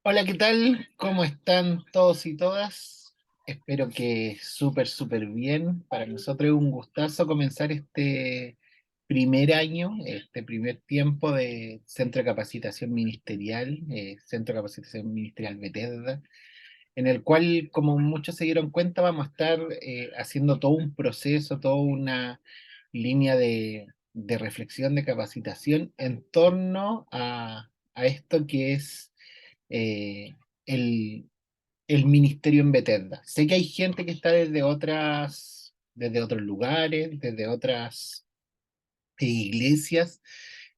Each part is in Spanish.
Hola, ¿qué tal? ¿Cómo están todos y todas? Espero que súper bien. Para nosotros es un gustazo comenzar este primer año, este primer tiempo de Centro de Capacitación Ministerial, Centro de Capacitación Ministerial Bethesda, en el cual, como muchos se dieron cuenta, vamos a estar haciendo todo un proceso, toda una línea de reflexión, de capacitación en torno a esto que es eh, el, el ministerio en Bethesda. Sé que hay gente que está desde otros lugares, desde otras iglesias,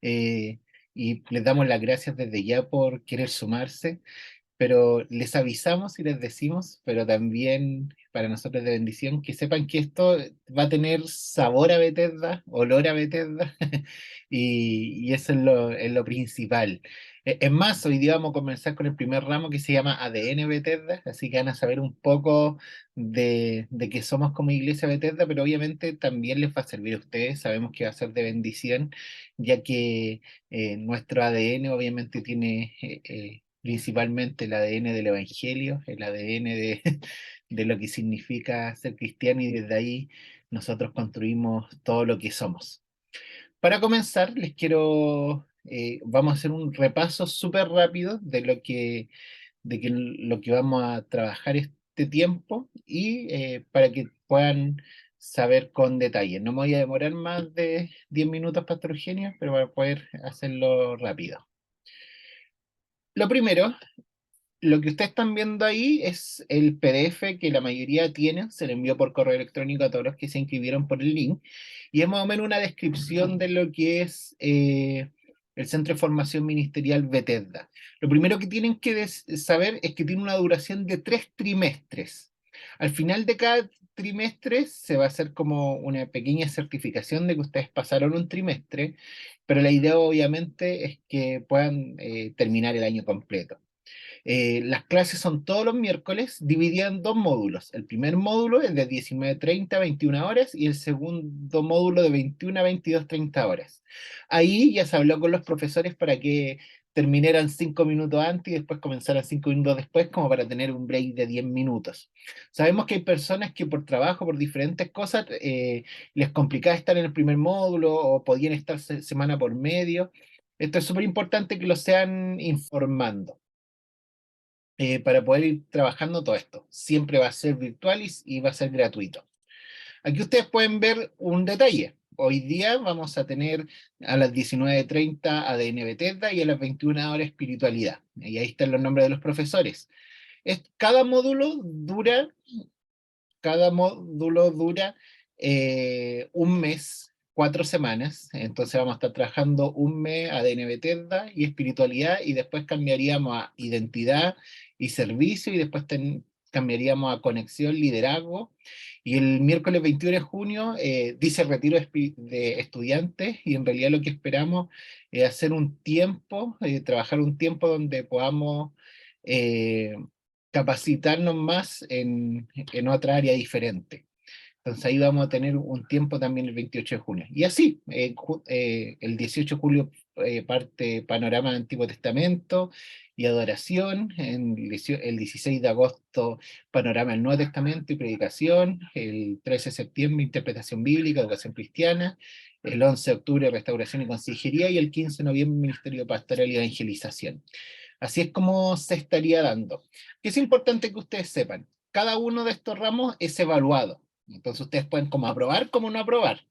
eh, y les damos las gracias desde ya por querer sumarse, pero les avisamos y les decimos, pero también para nosotros es de bendición, que sepan que esto va a tener sabor a Bethesda, olor a Bethesda, y eso es lo principal. Es más, hoy día vamos a comenzar con el primer ramo que se llama ADN Bethesda, así que van a saber un poco de que somos como Iglesia Bethesda, pero obviamente también les va a servir a ustedes, sabemos que va a ser de bendición, ya que nuestro ADN obviamente tiene principalmente el ADN del Evangelio, el ADN de lo que significa ser cristiano y desde ahí nosotros construimos todo lo que somos. Para comenzar, vamos a hacer un repaso súper rápido lo que vamos a trabajar este tiempo y para que puedan saber con detalle. No me voy a demorar más de 10 minutos, Pastor Eugenio, pero para poder hacerlo rápido. Lo primero, lo que ustedes están viendo ahí es el PDF que la mayoría tiene, se le envió por correo electrónico a todos los que se inscribieron por el link, y es más o menos una descripción de lo que es el Centro de Formación Ministerial Bethesda. Lo primero que tienen que saber es que tiene una duración de 3 trimestres. Al final de cada trimestre se va a hacer como una pequeña certificación de que ustedes pasaron un trimestre, pero la idea obviamente es que puedan terminar el año completo. Las clases son todos los miércoles, divididas en dos módulos. El primer módulo es de 19:30 a 21 horas y el segundo módulo de 21 a 22:30 horas. Ahí ya se habló con los profesores para que terminaran 5 minutos antes y después comenzaran 5 minutos después, como para tener un break de 10 minutos. Sabemos que hay personas que por trabajo, por diferentes cosas, les complicaba estar en el primer módulo o podían estar semana por medio. Esto es súper importante que lo sean informando para poder ir trabajando todo esto. Siempre va a ser virtual y va a ser gratuito. Aquí ustedes pueden ver un detalle. Hoy día vamos a tener a las 19:30 ADN Bethesda y a las 21 horas espiritualidad. Y ahí están los nombres de los profesores. Cada módulo dura un mes, 4 semanas. Entonces vamos a estar trabajando un mes ADN Bethesda y espiritualidad y después cambiaríamos a identidad y servicio y después cambiaríamos a conexión, liderazgo. Y el miércoles 21 de junio dice retiro de estudiantes y en realidad lo que esperamos es hacer un tiempo, trabajar un tiempo donde podamos eh, capacitarnos más en otra área diferente. Entonces ahí vamos a tener un tiempo también el 28 de junio. Y así, el 18 de julio parte Panorama del Antiguo Testamento y Adoración, el 16 de agosto Panorama del Nuevo Testamento y Predicación, el 13 de septiembre Interpretación Bíblica, Educación Cristiana, el 11 de octubre Restauración y Consejería y el 15 de noviembre Ministerio Pastoral y Evangelización. Así es como se estaría dando. Que es importante que ustedes sepan, cada uno de estos ramos es evaluado. Entonces ustedes pueden como aprobar como no aprobar,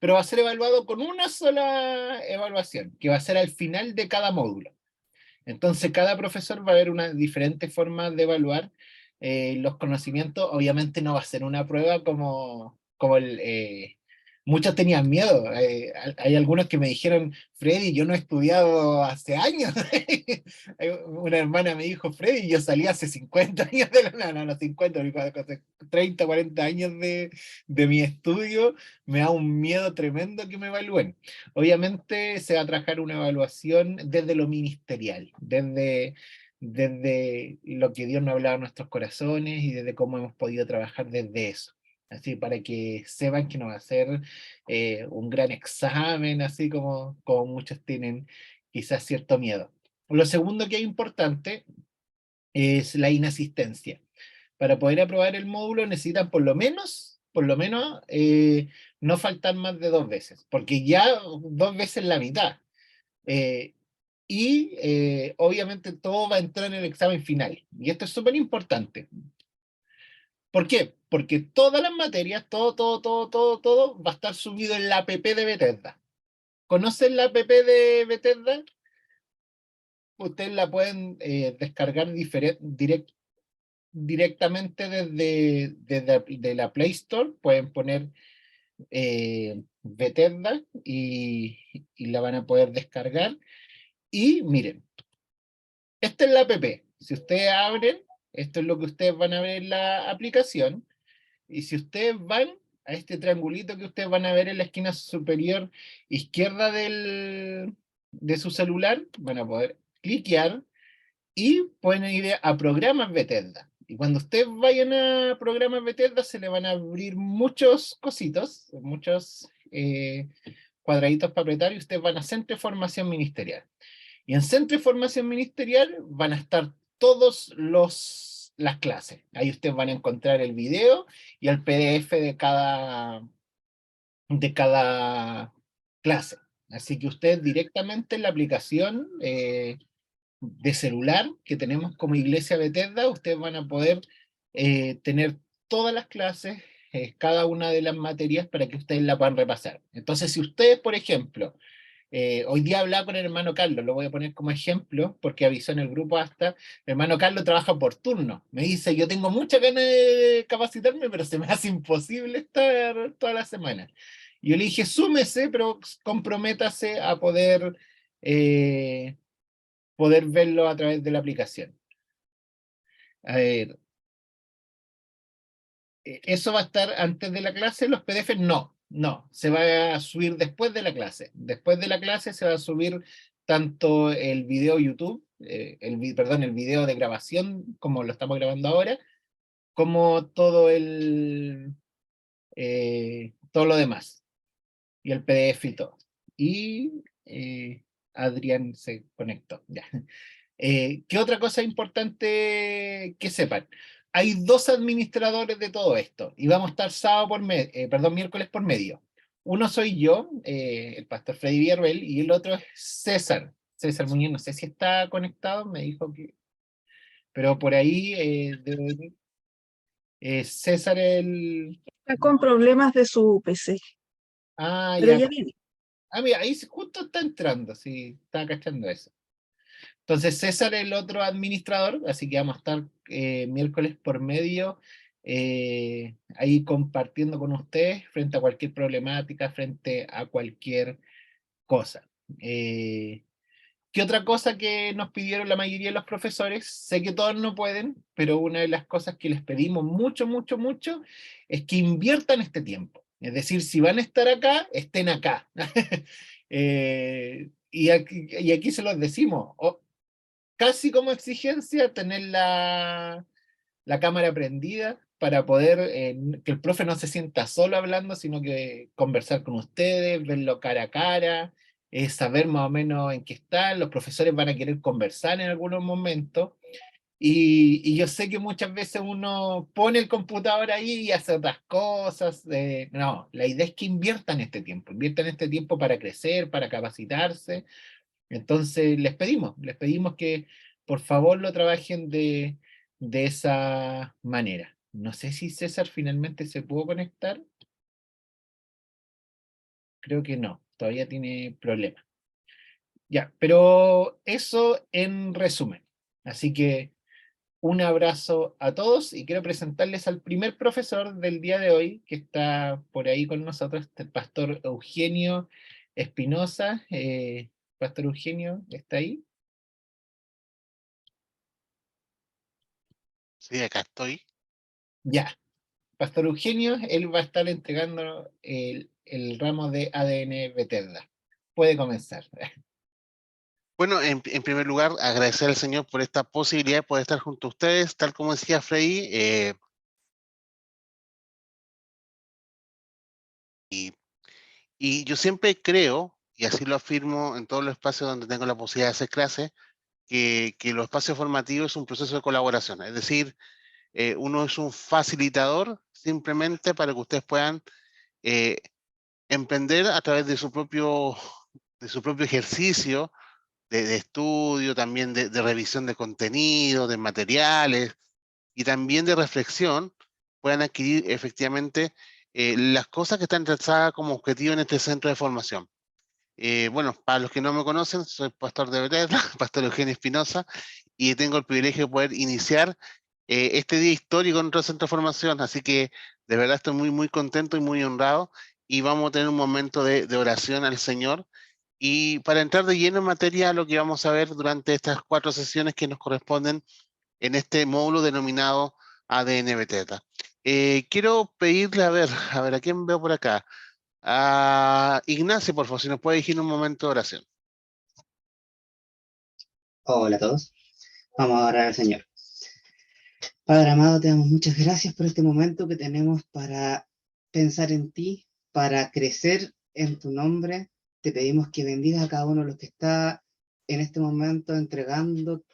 pero va a ser evaluado con una sola evaluación, que va a ser al final de cada módulo. Entonces cada profesor va a ver una diferente forma de evaluar los conocimientos. Obviamente no va a ser una prueba como muchos tenían miedo. Hay algunos que me dijeron, Freddy, yo no he estudiado hace años. Una hermana me dijo, Freddy, yo salí hace 50 años no, 50, hace 30, 40 años de mi estudio. Me da un miedo tremendo que me evalúen. Obviamente se va a trabajar una evaluación desde lo ministerial, desde lo que Dios nos ha hablado en nuestros corazones y desde cómo hemos podido trabajar desde eso. Así para que sepan que no va a ser un gran examen, así como muchos tienen quizás cierto miedo. Lo segundo que es importante es la inasistencia. Para poder aprobar el módulo necesitan por lo menos, no faltar más de 2 veces, porque ya 2 veces la mitad. Eh, obviamente todo va a entrar en el examen final. Y esto es súper importante. ¿Por qué? Porque todas las materias, todo va a estar subido en la app de Bethesda. ¿Conocen la app de Bethesda? Ustedes la pueden descargar directamente de la Play Store. Pueden poner Bethesda y la van a poder descargar. Y miren, esta es la app. Si ustedes abren, esto es lo que ustedes van a ver en la aplicación. Y si ustedes van a este triangulito que ustedes van a ver en la esquina superior izquierda de su celular, van a poder cliquear y pueden ir a programas Bethesda. Y cuando ustedes vayan a programas Bethesda, se le van a abrir muchos cositos, muchos cuadraditos para apretar, y ustedes van a Centro de Formación Ministerial. Y en Centro de Formación Ministerial van a estar todos las clases. Ahí ustedes van a encontrar el video y el PDF de cada clase. Así que ustedes directamente en la aplicación de celular que tenemos como Iglesia Bethesda, ustedes van a poder tener todas las clases, cada una de las materias para que ustedes la puedan repasar. Entonces, si ustedes, por ejemplo, hoy día hablaba con el hermano Carlos, lo voy a poner como ejemplo, porque avisó en el grupo hasta, el hermano Carlos trabaja por turno. Me dice, yo tengo mucha ganas de capacitarme, pero se me hace imposible estar toda la semana. Y yo le dije, súmese, pero comprométase a poder verlo a través de la aplicación. A ver, ¿eso va a estar antes de la clase? ¿Los PDF? No, no, se va a subir después de la clase. Después de la clase se va a subir tanto el video YouTube, perdón, el video de grabación, como lo estamos grabando ahora, como todo lo demás, y el PDF y todo. Y Adrián se conectó, ya. ¿Qué otra cosa importante que sepan? Hay 2 administradores de todo esto y vamos a estar miércoles por medio. Uno soy yo, el pastor Freddy Villarreal, y el otro es César. César Muñoz, no sé si está conectado, me dijo que... Pero por ahí, César el... Está con problemas de su PC, Ah, pero ya. ya viene. Ah, mira, ahí justo está entrando, sí, está cachando eso. Entonces César es el otro administrador, así que vamos a estar miércoles por medio ahí compartiendo con ustedes frente a cualquier problemática, frente a cualquier cosa. ¿Qué otra cosa que nos pidieron la mayoría de los profesores? Sé que todos no pueden, pero una de las cosas que les pedimos mucho, mucho, mucho es que inviertan este tiempo. Es decir, si van a estar acá, estén acá. Y aquí se los decimos. Casi como exigencia tener la cámara prendida para poder que el profe no se sienta solo hablando, sino que conversar con ustedes, verlo cara a cara, saber más o menos en qué están. Los profesores van a querer conversar en algunos momentos. Y yo sé que muchas veces uno pone el computador ahí y hace otras cosas. No, la idea es que inviertan este tiempo para crecer, para capacitarse. Entonces les pedimos que por favor lo trabajen de esa manera. No sé si César finalmente se pudo conectar. Creo que no, todavía tiene problemas. Ya, pero eso en resumen. Así que un abrazo a todos y quiero presentarles al primer profesor del día de hoy que está por ahí con nosotros, el pastor Eugenio Espinosa. Pastor Eugenio, ¿está ahí? Sí, acá estoy. Ya. Pastor Eugenio, él va a estar entregando el ramo de ADN Bethesda. Puede comenzar. Bueno, en primer lugar, agradecer al Señor por esta posibilidad de poder estar junto a ustedes, tal como decía Freddy, y yo siempre creo, y así lo afirmo en todos los espacios donde tengo la posibilidad de hacer clases, que los espacios formativos es un proceso de colaboración, es decir, uno es un facilitador simplemente para que ustedes puedan emprender a través de su propio ejercicio de estudio, también de revisión de contenido, de materiales y también de reflexión, puedan adquirir efectivamente las cosas que están trazadas como objetivo en este centro de formación. Bueno, para los que no me conocen, soy pastor de Bethesda, pastor Eugenio Espinosa, y tengo el privilegio de poder iniciar este día histórico en nuestro centro de formación, así que de verdad estoy muy, muy contento y muy honrado, y vamos a tener un momento de oración al Señor, y para entrar de lleno en materia, lo que vamos a ver durante estas 4 sesiones que nos corresponden en este módulo denominado ADN Bethesda. Quiero pedirle, a ver, ¿a quién veo por acá? A Ignacio, por favor, si nos puede dirigir un momento de oración. Hola a todos. Vamos a orar al Señor. Padre amado, te damos muchas gracias por este momento que tenemos para pensar en ti, para crecer en tu nombre. Te pedimos que bendigas a cada uno de los que está en este momento entregando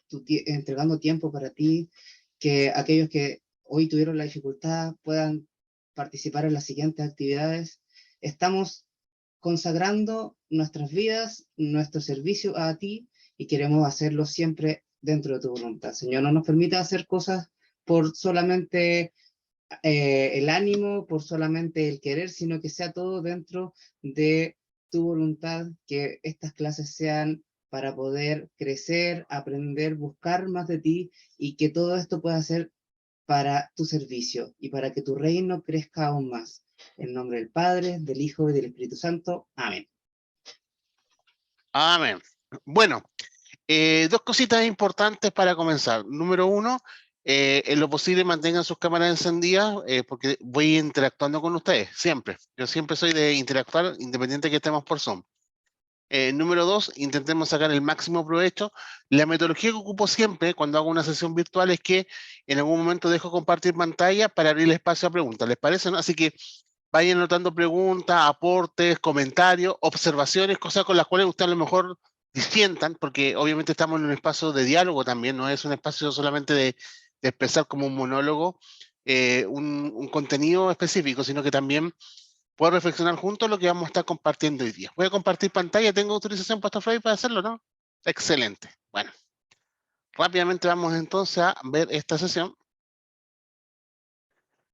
tiempo para ti, que aquellos que hoy tuvieron la dificultad puedan participar en las siguientes actividades. Estamos consagrando nuestras vidas, nuestro servicio a ti, y queremos hacerlo siempre dentro de tu voluntad. Señor, no nos permita hacer cosas por solamente el ánimo, por solamente el querer, sino que sea todo dentro de tu voluntad, que estas clases sean para poder crecer, aprender, buscar más de ti, y que todo esto pueda ser para tu servicio y para que tu reino crezca aún más. En nombre del Padre, del Hijo y del Espíritu Santo. Amén. Amén. Bueno, 2 cositas importantes para comenzar. Número 1, en lo posible mantengan sus cámaras encendidas porque voy interactuando con ustedes, siempre. Yo siempre soy de interactuar, independiente que estemos por Zoom. Número 2, intentemos sacar el máximo provecho. La metodología que ocupo siempre cuando hago una sesión virtual es que en algún momento dejo compartir pantalla para abrir el espacio a preguntas. ¿Les parece? ¿No? Así que vayan anotando preguntas, aportes, comentarios, observaciones, cosas con las cuales ustedes a lo mejor disientan, porque obviamente estamos en un espacio de diálogo también, no es un espacio solamente de expresar como un monólogo un contenido específico, sino que también puedo reflexionar juntos lo que vamos a estar compartiendo hoy día. Voy a compartir pantalla, ¿tengo autorización, Pastor Freddy, para hacerlo, no? Excelente. Bueno, rápidamente vamos entonces a ver esta sesión,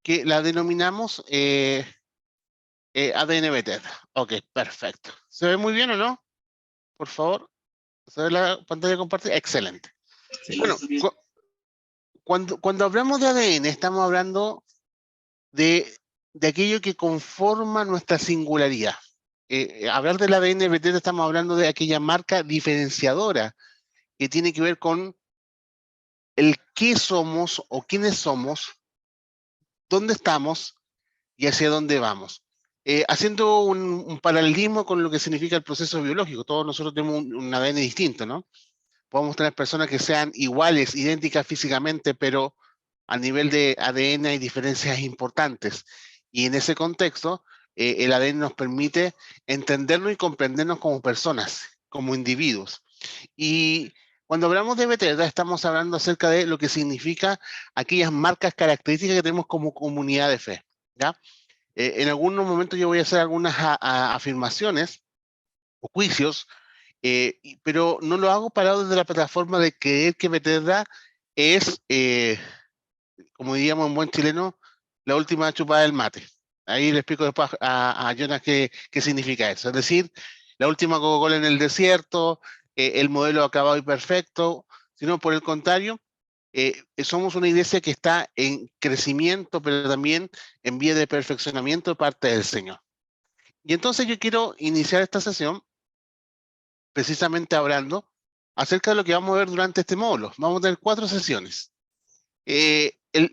que la denominamos ADN Bethesda. Ok, perfecto. ¿Se ve muy bien o no? Por favor, ¿se ve la pantalla compartida? Excelente. Sí, bueno, cuando hablamos de ADN, estamos hablando de aquello que conforma nuestra singularidad. Hablar del ADN Bethesda, estamos hablando de aquella marca diferenciadora que tiene que ver con el qué somos o quiénes somos, dónde estamos y hacia dónde vamos. Haciendo un paralelismo con lo que significa el proceso biológico, todos nosotros tenemos un ADN distinto, ¿no? Podemos tener personas que sean iguales, idénticas físicamente, pero a nivel de ADN hay diferencias importantes. Y en ese contexto, el ADN nos permite entendernos y comprendernos como personas, como individuos. Y cuando hablamos de Bethesda, estamos hablando acerca de lo que significa aquellas marcas características que tenemos como comunidad de fe, ¿ya? En algunos momentos yo voy a hacer algunas afirmaciones o juicios, pero no lo hago parado desde la plataforma de creer que Bethesda es, como diríamos en buen chileno, la última chupada del mate. Ahí le explico después a Jonas qué significa eso. Es decir, la última Coca-Cola en el desierto, el modelo acabado y perfecto, sino por el contrario, somos una iglesia que está en crecimiento, pero también en vía de perfeccionamiento de parte del Señor. Y entonces yo quiero iniciar esta sesión precisamente hablando acerca de lo que vamos a ver durante este módulo. Vamos a tener 4 sesiones.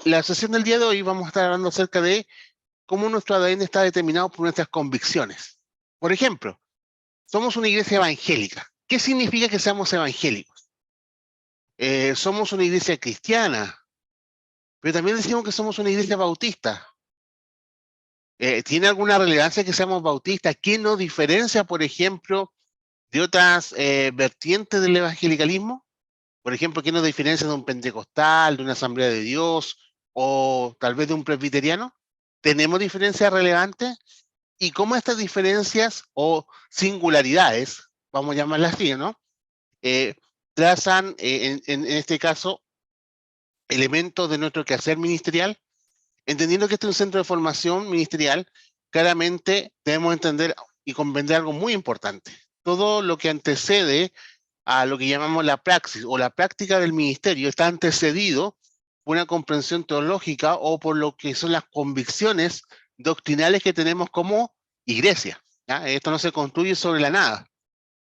La sesión del día de hoy vamos a estar hablando acerca de cómo nuestro ADN está determinado por nuestras convicciones. Por ejemplo, somos una iglesia evangélica. ¿Qué significa que seamos evangélicos? Somos una iglesia cristiana, pero también decimos que somos una iglesia bautista. ¿Tiene alguna relevancia que seamos bautistas? ¿Qué nos diferencia, por ejemplo, de otras vertientes del evangelicalismo? Por ejemplo, ¿qué nos diferencia de un pentecostal, de una asamblea de Dios o tal vez de un presbiteriano? ¿Tenemos diferencias relevantes? ¿Y cómo estas diferencias o singularidades, vamos a llamarlas así, ¿no? Trazan, en este caso, elementos de nuestro quehacer ministerial. Entendiendo que este es un centro de formación ministerial, claramente debemos entender y comprender algo muy importante. Todo lo que antecede a lo que llamamos la praxis o la práctica del ministerio está antecedido por una comprensión teológica o por lo que son las convicciones doctrinales que tenemos como iglesia, ¿ya? Esto no se construye sobre la nada.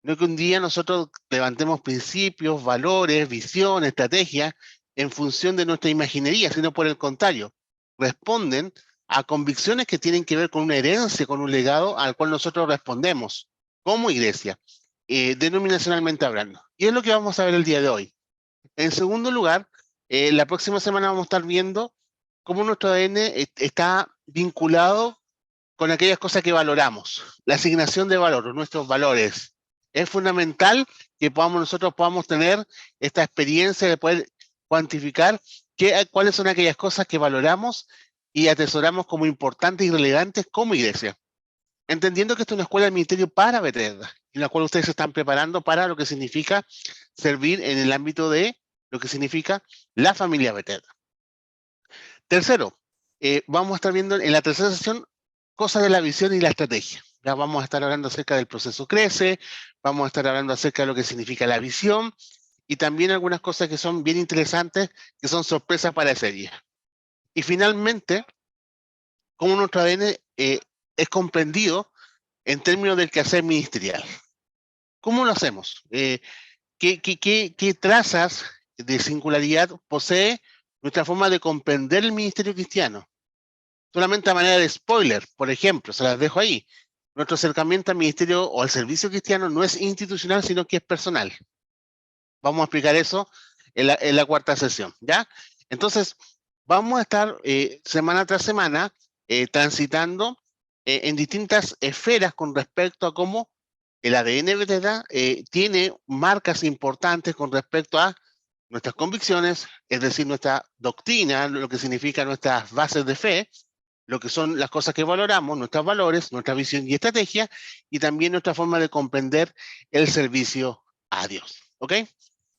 No que un día nosotros levantemos principios, valores, visión, estrategia en función de nuestra imaginería, sino por el contrario, responden a convicciones que tienen que ver con una herencia, con un legado al cual nosotros respondemos como iglesia, denominacionalmente hablando. Y es lo que vamos a ver el día de hoy. En segundo lugar, la próxima semana vamos a estar viendo cómo nuestro ADN está vinculado con aquellas cosas que valoramos, la asignación de valor, nuestros valores. Es fundamental que nosotros podamos tener esta experiencia de poder cuantificar cuáles son aquellas cosas que valoramos y atesoramos como importantes y relevantes como iglesia. Entendiendo que esto es una escuela de ministerio para Bethesda, en la cual ustedes se están preparando para lo que significa servir en el ámbito de lo que significa la familia Bethesda. Tercero, vamos a estar viendo en la tercera sesión cosas de la visión y la estrategia. Ya vamos a estar hablando acerca del proceso Crece, vamos a estar hablando acerca de lo que significa la visión y también algunas cosas que son bien interesantes, que son sorpresas para ese día. Y finalmente, cómo nuestro ADN es comprendido en términos del quehacer ministerial. ¿Cómo lo hacemos? ¿Qué trazas de singularidad posee nuestra forma de comprender el ministerio cristiano? Solamente a manera de spoiler, por ejemplo, se las dejo ahí. Nuestro acercamiento al ministerio o al servicio cristiano no es institucional, sino que es personal. Vamos a explicar eso en la cuarta sesión, ¿ya? Entonces, vamos a estar semana tras semana transitando en distintas esferas con respecto a cómo el ADN Bethesda tiene marcas importantes con respecto a nuestras convicciones, es decir, nuestra doctrina, lo que significa nuestras bases de fe, lo que son las cosas que valoramos, nuestros valores, nuestra visión y estrategia, y también nuestra forma de comprender el servicio a Dios. ¿Ok?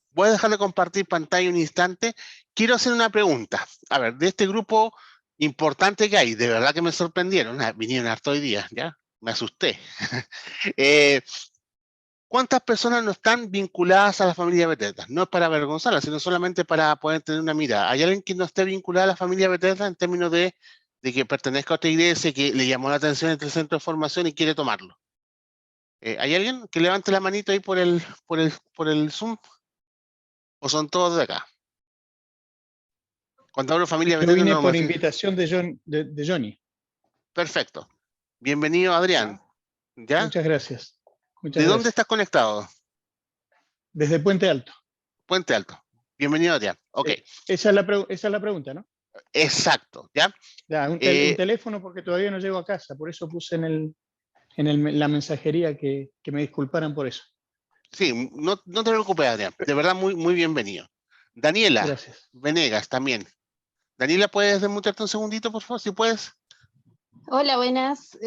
Voy a dejar de compartir pantalla un instante. Quiero hacer una pregunta. A ver, de este grupo importante que hay, de verdad que me sorprendieron. Vinieron harto hoy día, ¿ya? Me asusté. ¿Cuántas personas no están vinculadas a la familia Bethesda? No es para avergonzarlas, sino solamente para poder tener una mirada. ¿Hay alguien que no esté vinculada a la familia Bethesda en términos de que pertenezca a otra iglesia, que le llamó la atención este centro de formación y quiere tomarlo? ¿Hay alguien que levante la manito ahí por el Zoom? ¿O son todos de acá? Cuando hablo de familia Yo Bethesda vine no por me fijo. invitación de Johnny. Perfecto. Bienvenido, Adrián. ¿Ya? Muchas gracias. Muchas ¿De dónde gracias. estás conectado? Desde Puente Alto. Puente Alto. Bienvenido, Adrián. Ok. Esa es la pregunta, ¿no? Exacto. ¿Ya? Ya, un teléfono porque todavía no llego a casa, por eso puse en la mensajería que me disculparan por eso. Sí, no te preocupes, Adrián. De verdad, muy, muy bienvenido. Daniela Gracias. Venegas también. Daniela, ¿puedes desmutarte un segundito, por favor, si puedes? Hola, buenas.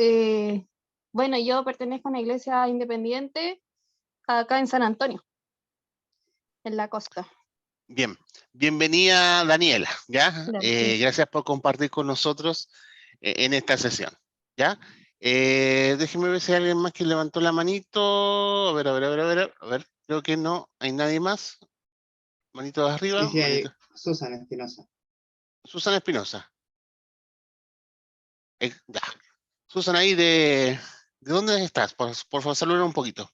Bueno, yo pertenezco a una iglesia independiente acá en San Antonio, en la costa. Bien. Bienvenida, Daniela. ¿Ya? Gracias. Gracias por compartir con nosotros en esta sesión. ¿Ya? Déjeme ver si hay alguien más que levantó la manito. A ver. Creo que no hay nadie más. Manito de arriba. Sí, hay Manito. Susana Espinosa. Susana Espinosa. Ya. Susana, ahí ¿de dónde estás? Por favor, saluda un poquito.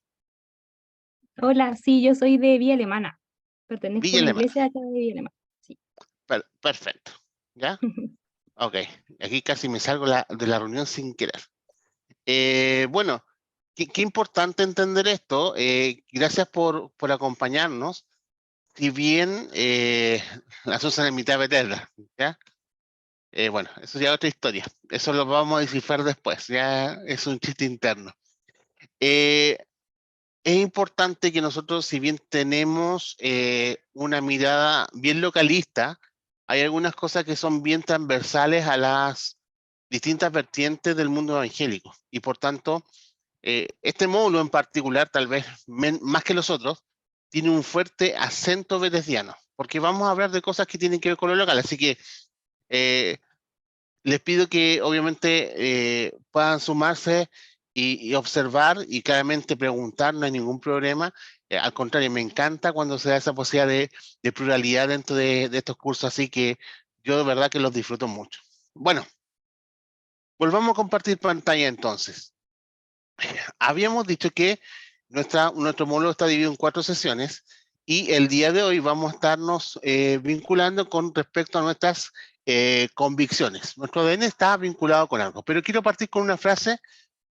Hola, sí, yo soy de Villa Alemana. Pertenezco a Villa una Alemana. iglesia acá de Villa Alemana. Sí. Perfecto. ¿Ya? Ok. Aquí casi me salgo de la reunión sin querer. Bueno, qué importante entender esto. Gracias por acompañarnos. Si bien la Susana en mitad de Bethesda, ¿ya? Bueno, eso ya es otra historia. Eso lo vamos a descifrar después. Ya es un chiste interno. es importante que nosotros, si bien tenemos una mirada bien localista, hay algunas cosas que son bien transversales a las distintas vertientes del mundo evangélico. Y por tanto, este módulo en particular, tal vez más que los otros, tiene un fuerte acento bethesdiano, porque vamos a hablar de cosas que tienen que ver con lo local. Así que les pido que obviamente puedan sumarse y observar y claramente preguntar, no hay ningún problema. Al contrario, me encanta cuando se da esa posibilidad de pluralidad dentro de estos cursos, así que yo de verdad que los disfruto mucho. Bueno, volvamos a compartir pantalla entonces. Habíamos dicho que nuestro módulo está dividido en 4 sesiones y el día de hoy vamos a estarnos vinculando con respecto a nuestras convicciones. Nuestro ADN está vinculado con algo, pero quiero partir con una frase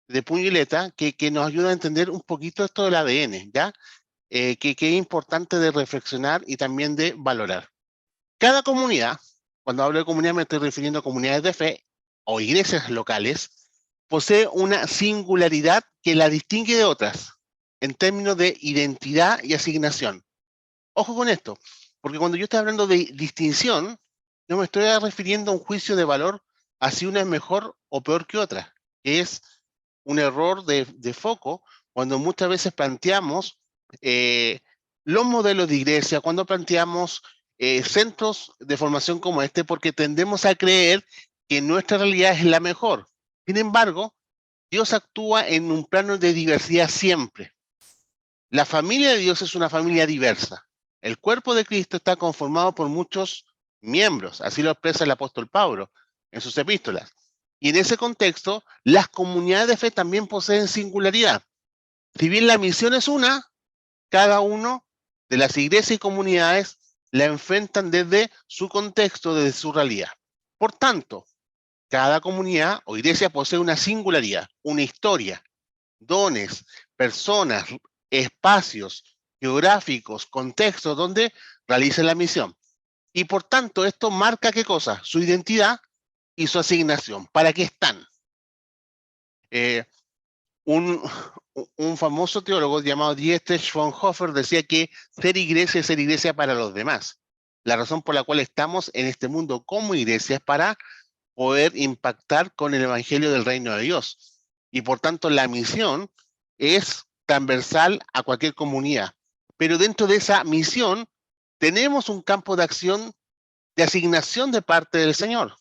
de puño y letra que nos ayuda a entender un poquito esto del ADN, ¿ya? Que es importante de reflexionar y también de valorar. Cada comunidad, cuando hablo de comunidad me estoy refiriendo a comunidades de fe o iglesias locales, posee una singularidad que la distingue de otras en términos de identidad y asignación. Ojo con esto, porque cuando yo estoy hablando de distinción, no me estoy refiriendo a un juicio de valor a si una es mejor o peor que otra, que es un error de foco cuando muchas veces planteamos los modelos de iglesia, cuando planteamos centros de formación como este, porque tendemos a creer que nuestra realidad es la mejor. Sin embargo, Dios actúa en un plano de diversidad siempre. La familia de Dios es una familia diversa. El cuerpo de Cristo está conformado por muchos miembros, así lo expresa el apóstol Pablo en sus epístolas. Y en ese contexto, las comunidades de fe también poseen singularidad. Si bien la misión es una, cada uno de las iglesias y comunidades la enfrentan desde su contexto, desde su realidad. Por tanto, cada comunidad o iglesia posee una singularidad, una historia, dones, personas, espacios geográficos, contextos donde realizan la misión. Y por tanto, esto marca ¿qué cosa? Su identidad y su asignación. ¿Para qué están? Un famoso teólogo llamado Dietrich Bonhoeffer decía que ser iglesia es ser iglesia para los demás. La razón por la cual estamos en este mundo como iglesia es para poder impactar con el evangelio del reino de Dios. Y por tanto, la misión es transversal a cualquier comunidad. Pero dentro de esa misión tenemos un campo de acción de asignación de parte del Señor,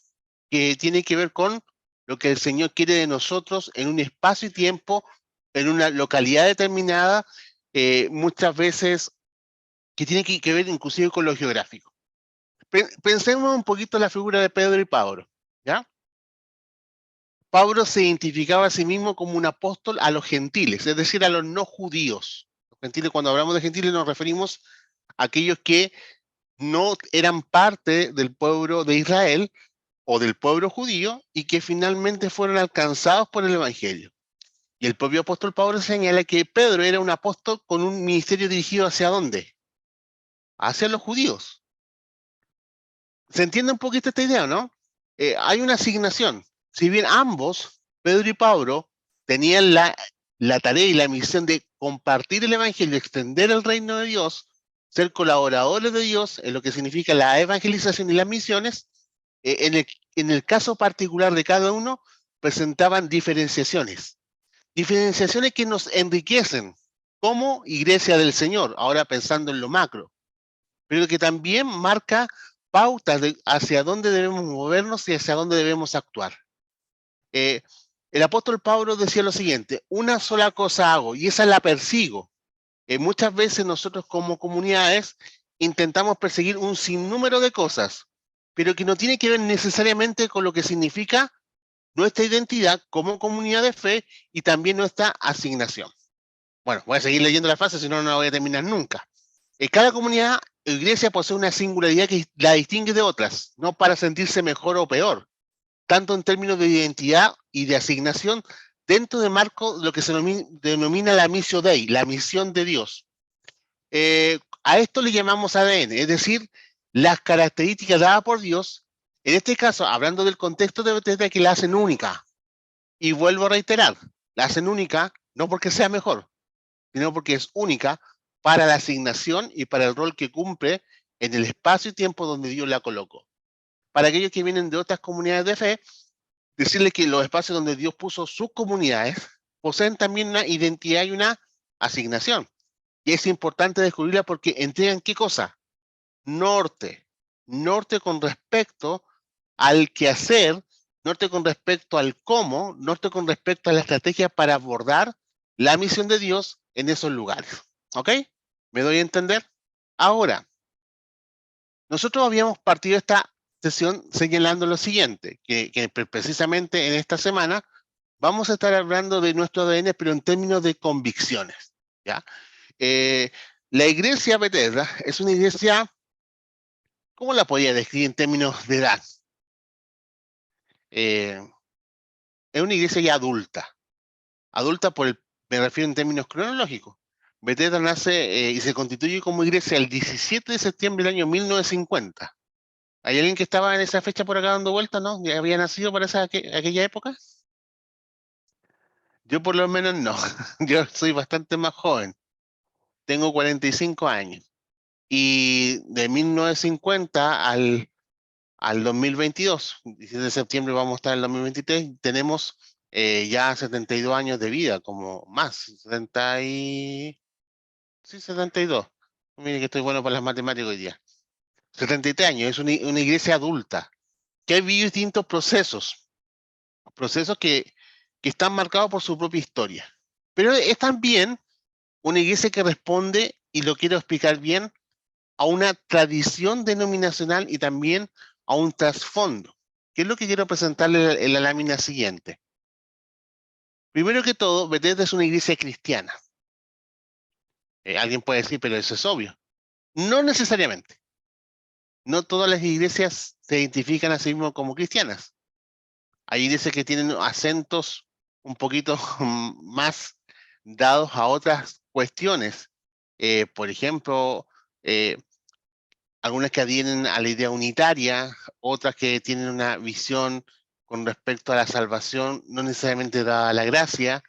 que tiene que ver con lo que el Señor quiere de nosotros en un espacio y tiempo, en una localidad determinada, muchas veces que tiene que ver inclusive con lo geográfico. Pensemos un poquito en la figura de Pedro y Pablo, ¿ya? Pablo se identificaba a sí mismo como un apóstol a los gentiles, es decir, a los no judíos. Los gentiles, cuando hablamos de gentiles, nos referimos a aquellos que no eran parte del pueblo de Israel o del pueblo judío y que finalmente fueron alcanzados por el evangelio. Y el propio apóstol Pablo señala que Pedro era un apóstol con un ministerio dirigido ¿hacia dónde? Hacia los judíos. ¿Se entiende un poquito esta idea, no? Hay una asignación. Si bien ambos, Pedro y Pablo, tenían la tarea y la misión de compartir el evangelio, extender el reino de Dios, ser colaboradores de Dios en lo que significa la evangelización y las misiones, en el caso particular de cada uno, presentaban diferenciaciones. Diferenciaciones que nos enriquecen como iglesia del Señor, ahora pensando en lo macro, pero que también marca pautas hacia dónde debemos movernos y hacia dónde debemos actuar. El apóstol Pablo decía lo siguiente: una sola cosa hago y esa la persigo. Muchas veces nosotros como comunidades intentamos perseguir un sinnúmero de cosas, pero que no tiene que ver necesariamente con lo que significa nuestra identidad como comunidad de fe y también nuestra asignación. Bueno, voy a seguir leyendo la frase, si no, no la voy a terminar nunca. Cada comunidad o iglesia posee una singularidad que la distingue de otras, no para sentirse mejor o peor, tanto en términos de identidad y de asignación, dentro de marco de lo que se denomina la missio Dei, la misión de Dios. A esto le llamamos ADN, es decir, las características dadas por Dios, en este caso, hablando del contexto de Bethesda, que la hacen única. Y vuelvo a reiterar, la hacen única no porque sea mejor, sino porque es única para la asignación y para el rol que cumple en el espacio y tiempo donde Dios la colocó. Para aquellos que vienen de otras comunidades de fe, decirles que los espacios donde Dios puso sus comunidades poseen también una identidad y una asignación. Y es importante descubrirla porque entregan ¿qué cosa? Norte. Norte con respecto al quehacer, norte con respecto al cómo, norte con respecto a la estrategia para abordar la misión de Dios en esos lugares. ¿Ok? ¿Me doy a entender? Ahora, nosotros habíamos partido esta sesión señalando lo siguiente, que precisamente en esta semana vamos a estar hablando de nuestro ADN, pero en términos de convicciones, ¿ya? La iglesia Bethesda es una iglesia, ¿cómo la podría describir en términos de edad? Es una iglesia ya adulta. Adulta me refiero en términos cronológicos. Bethesda nace y se constituye como iglesia el 17 de septiembre del año 1950. ¿Hay alguien que estaba en esa fecha por acá dando vueltas, no? ¿Ya había nacido para aquella época? Yo por lo menos no. Yo soy bastante más joven. Tengo 45 años. Y de 1950 al 2022, 17 de septiembre vamos a estar en el 2023, tenemos ya 72 años de vida, como más, 72. Mire que estoy bueno para las matemáticas hoy día. 73 años, es una iglesia adulta, que ha vivido distintos procesos que están marcados por su propia historia. Pero es también una iglesia que responde, y lo quiero explicar bien, a una tradición denominacional y también a un trasfondo, que es lo que quiero presentarle en la lámina siguiente. Primero que todo, Bethesda es una iglesia cristiana. Alguien puede decir, pero eso es obvio. No necesariamente. No todas las iglesias se identifican a sí mismas como cristianas. Hay iglesias que tienen acentos un poquito más dados a otras cuestiones. Por ejemplo, algunas que adhieren a la idea unitaria, otras que tienen una visión con respecto a la salvación, no necesariamente dada a la gracia.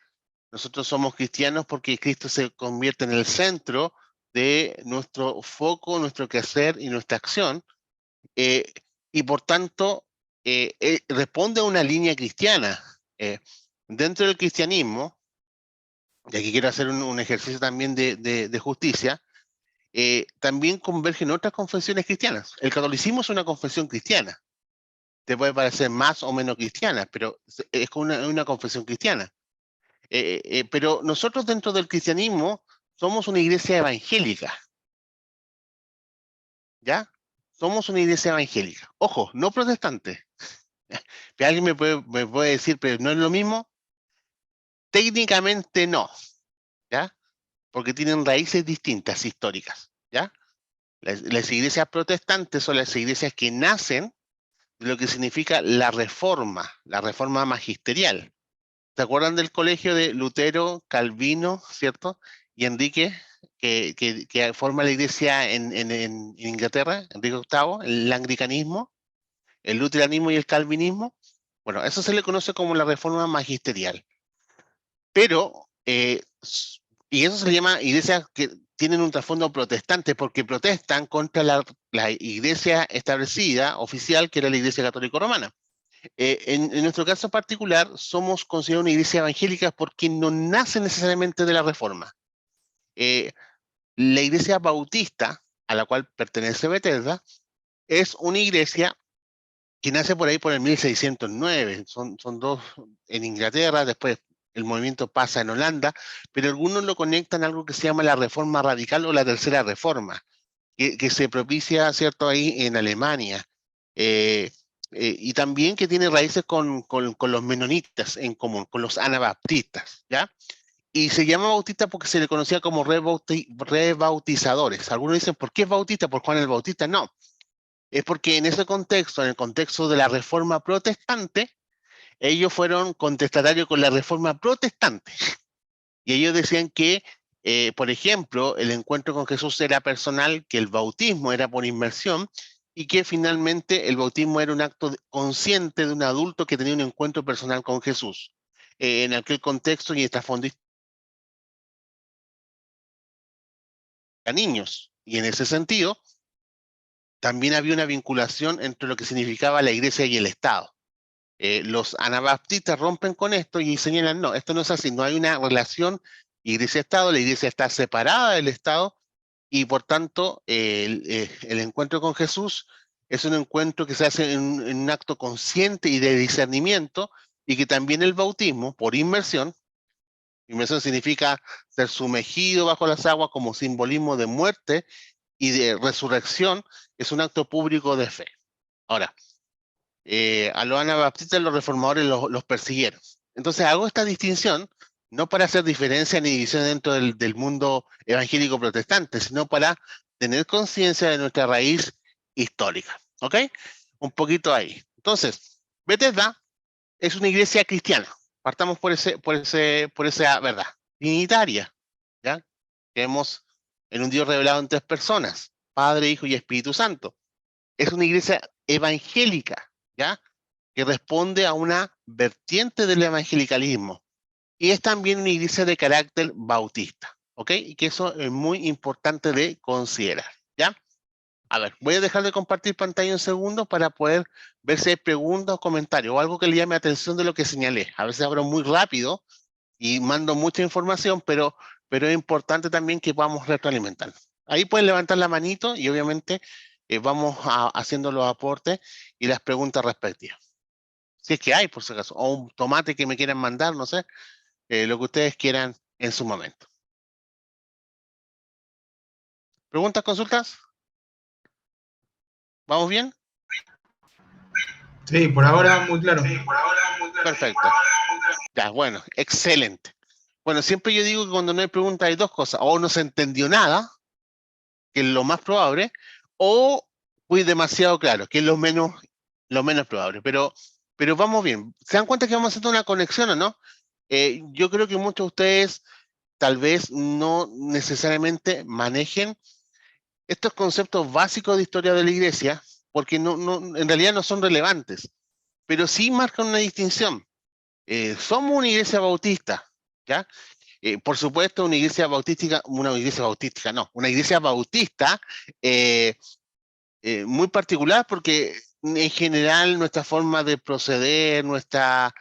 Nosotros somos cristianos porque Cristo se convierte en el centro de nuestro foco, nuestro quehacer y nuestra acción, y por tanto responde a una línea cristiana. Dentro del cristianismo, y aquí quiero hacer un ejercicio también de justicia, también convergen otras confesiones cristianas. El catolicismo es una confesión cristiana. Te puede parecer más o menos cristiana, pero es una confesión cristiana. Pero nosotros dentro del cristianismo somos una iglesia evangélica. ¿Ya? Somos una iglesia evangélica. Ojo, no protestante. Que alguien me puede decir, pero ¿no es lo mismo? Técnicamente no. ¿Ya? Porque tienen raíces distintas, históricas. ¿Ya? Las iglesias protestantes son las iglesias que nacen de lo que significa la reforma magisterial. ¿Se acuerdan del colegio de Lutero, Calvino, cierto? Y Enrique, que forma la iglesia en Inglaterra, Enrique VIII, el anglicanismo, el luteranismo y el calvinismo? Bueno, eso se le conoce como la reforma magisterial. Pero, y eso se le llama iglesias que tienen un trasfondo protestante, porque protestan contra la iglesia establecida, oficial, que era la iglesia católica romana. En nuestro caso particular, somos considerados una iglesia evangélica porque no nace necesariamente de la reforma. La iglesia bautista, a la cual pertenece Bethesda, es una iglesia que nace por ahí por el 1609. Son dos en Inglaterra, después el movimiento pasa en Holanda, pero algunos lo conectan a algo que se llama la reforma radical o la tercera reforma, que se propicia, ¿cierto?, ahí en Alemania. Y también que tiene raíces con los menonitas en común, con los anabaptistas, ¿ya? Y se llama bautista porque se le conocía como rebautizadores. Algunos dicen, ¿por qué es bautista? ¿Por Juan el Bautista? No, es porque en ese contexto, en el contexto de la Reforma Protestante, ellos fueron contestatarios con la Reforma Protestante. Y ellos decían que, por ejemplo, el encuentro con Jesús era personal, que el bautismo era por inmersión, y que finalmente el bautismo era un acto consciente de un adulto que tenía un encuentro personal con Jesús. En aquel contexto y en trasfondo a niños. Y en ese sentido, también había una vinculación entre lo que significaba la iglesia y el Estado. Los anabaptistas rompen con esto y señalan, no, esto no es así, no hay una relación iglesia-Estado, la iglesia está separada del Estado y por tanto el encuentro con Jesús es un encuentro que se hace en un acto consciente y de discernimiento, y que también el bautismo, por inmersión significa ser sumergido bajo las aguas como simbolismo de muerte y de resurrección, es un acto público de fe. Ahora, a los anabaptistas los reformadores los persiguieron. Entonces hago esta distinción no para hacer diferencia ni división dentro del mundo evangélico protestante, sino para tener conciencia de nuestra raíz histórica. ¿Ok? Un poquito ahí. Entonces, Bethesda es una iglesia cristiana. Partamos por esa verdad. Trinitaria, ¿ya? Creemos en un Dios revelado en 3 personas, Padre, Hijo y Espíritu Santo. Es una iglesia evangélica, ¿ya? Que responde a una vertiente del evangelicalismo. Y es también una iglesia de carácter bautista, ¿ok? Y que eso es muy importante de considerar, ¿ya? A ver, voy a dejar de compartir pantalla un segundo para poder ver si hay preguntas o comentarios o algo que le llame la atención de lo que señalé. A veces hablo muy rápido y mando mucha información, pero es importante también que podamos retroalimentar. Ahí pueden levantar la manito y obviamente vamos haciendo los aportes y las preguntas respectivas. Si es que hay, por si acaso, o un tomate que me quieran mandar, no sé, lo que ustedes quieran en su momento. ¿Preguntas, consultas? ¿Vamos bien? Sí, por ahora muy claro. Perfecto. Ya, bueno, excelente. Bueno, siempre yo digo que cuando no hay preguntas hay 2 cosas. O no se entendió nada, que es lo más probable, o fui demasiado claro, que es lo menos probable. Pero vamos bien. ¿Se dan cuenta que vamos haciendo una conexión o no? Yo creo que muchos de ustedes tal vez no necesariamente manejen estos conceptos básicos de historia de la iglesia, porque en realidad no son relevantes, pero sí marcan una distinción. Somos una iglesia bautista, ¿ya? Por supuesto, una iglesia bautista muy particular, porque en general nuestra forma de proceder, nuestras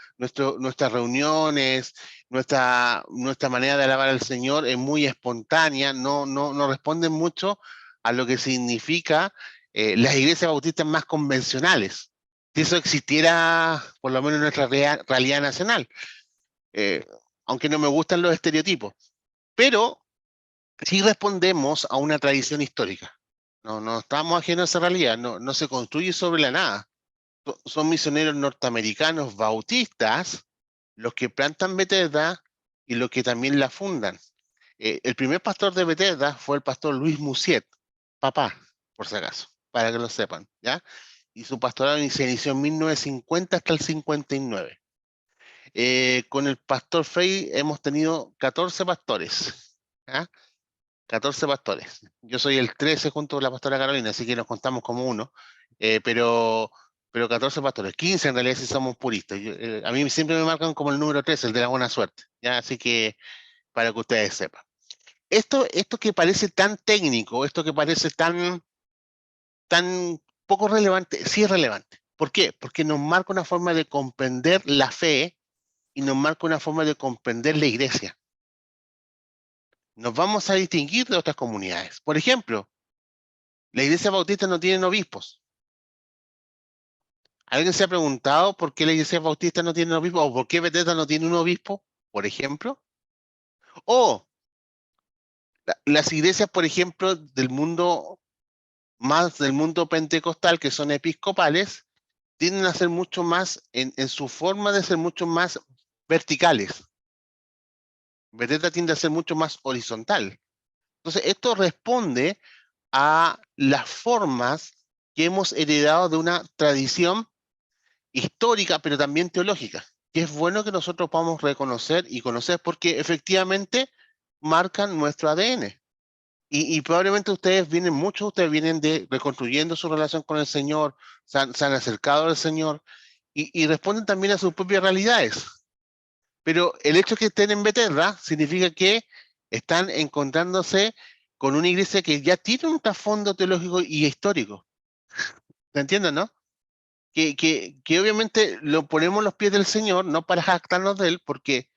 reuniones, nuestra manera de alabar al Señor es muy espontánea, no responde mucho a lo que significa las iglesias bautistas más convencionales. Si eso existiera, por lo menos en nuestra realidad nacional. Aunque no me gustan los estereotipos, pero sí respondemos a una tradición histórica. No estamos ajenos a esa realidad, no se construye sobre la nada. Son misioneros norteamericanos bautistas los que plantan Bethesda y los que también la fundan. El primer pastor de Bethesda fue el pastor Luis Musiet, papá, por si acaso, para que lo sepan, ¿ya? Y su pastorado se inició en 1950 hasta el 59. Con el pastor Frey hemos tenido 14 pastores, ¿ya? 14 pastores. Yo soy el 13 junto con la pastora Carolina, así que nos contamos como uno, pero 14 pastores, 15 en realidad si somos puristas. A mí siempre me marcan como el número 13, el de la buena suerte, ¿ya? Así que para que ustedes sepan. Esto que parece tan técnico, esto que parece tan poco relevante, sí es relevante. ¿Por qué? Porque nos marca una forma de comprender la fe y nos marca una forma de comprender la iglesia. Nos vamos a distinguir de otras comunidades. Por ejemplo, la iglesia bautista no tiene obispos. ¿Alguien se ha preguntado por qué la iglesia bautista no tiene obispos? ¿O por qué Bethesda no tiene un obispo, por ejemplo? O las iglesias, por ejemplo, del mundo pentecostal, que son episcopales, tienden a ser mucho más, en su forma de ser mucho más verticales. Bethesda tiende a ser mucho más horizontal. Entonces, esto responde a las formas que hemos heredado de una tradición histórica, pero también teológica, que es bueno que nosotros podamos reconocer y conocer, porque efectivamente marcan nuestro ADN. Y probablemente muchos de ustedes vienen de reconstruyendo su relación con el Señor, se han acercado al Señor y responden también a sus propias realidades. Pero el hecho de que estén en Bethesda significa que están encontrándose con una iglesia que ya tiene un trasfondo teológico y histórico. ¿Te entiendes, no? Que obviamente lo ponemos a los pies del Señor, no para jactarnos de Él, porque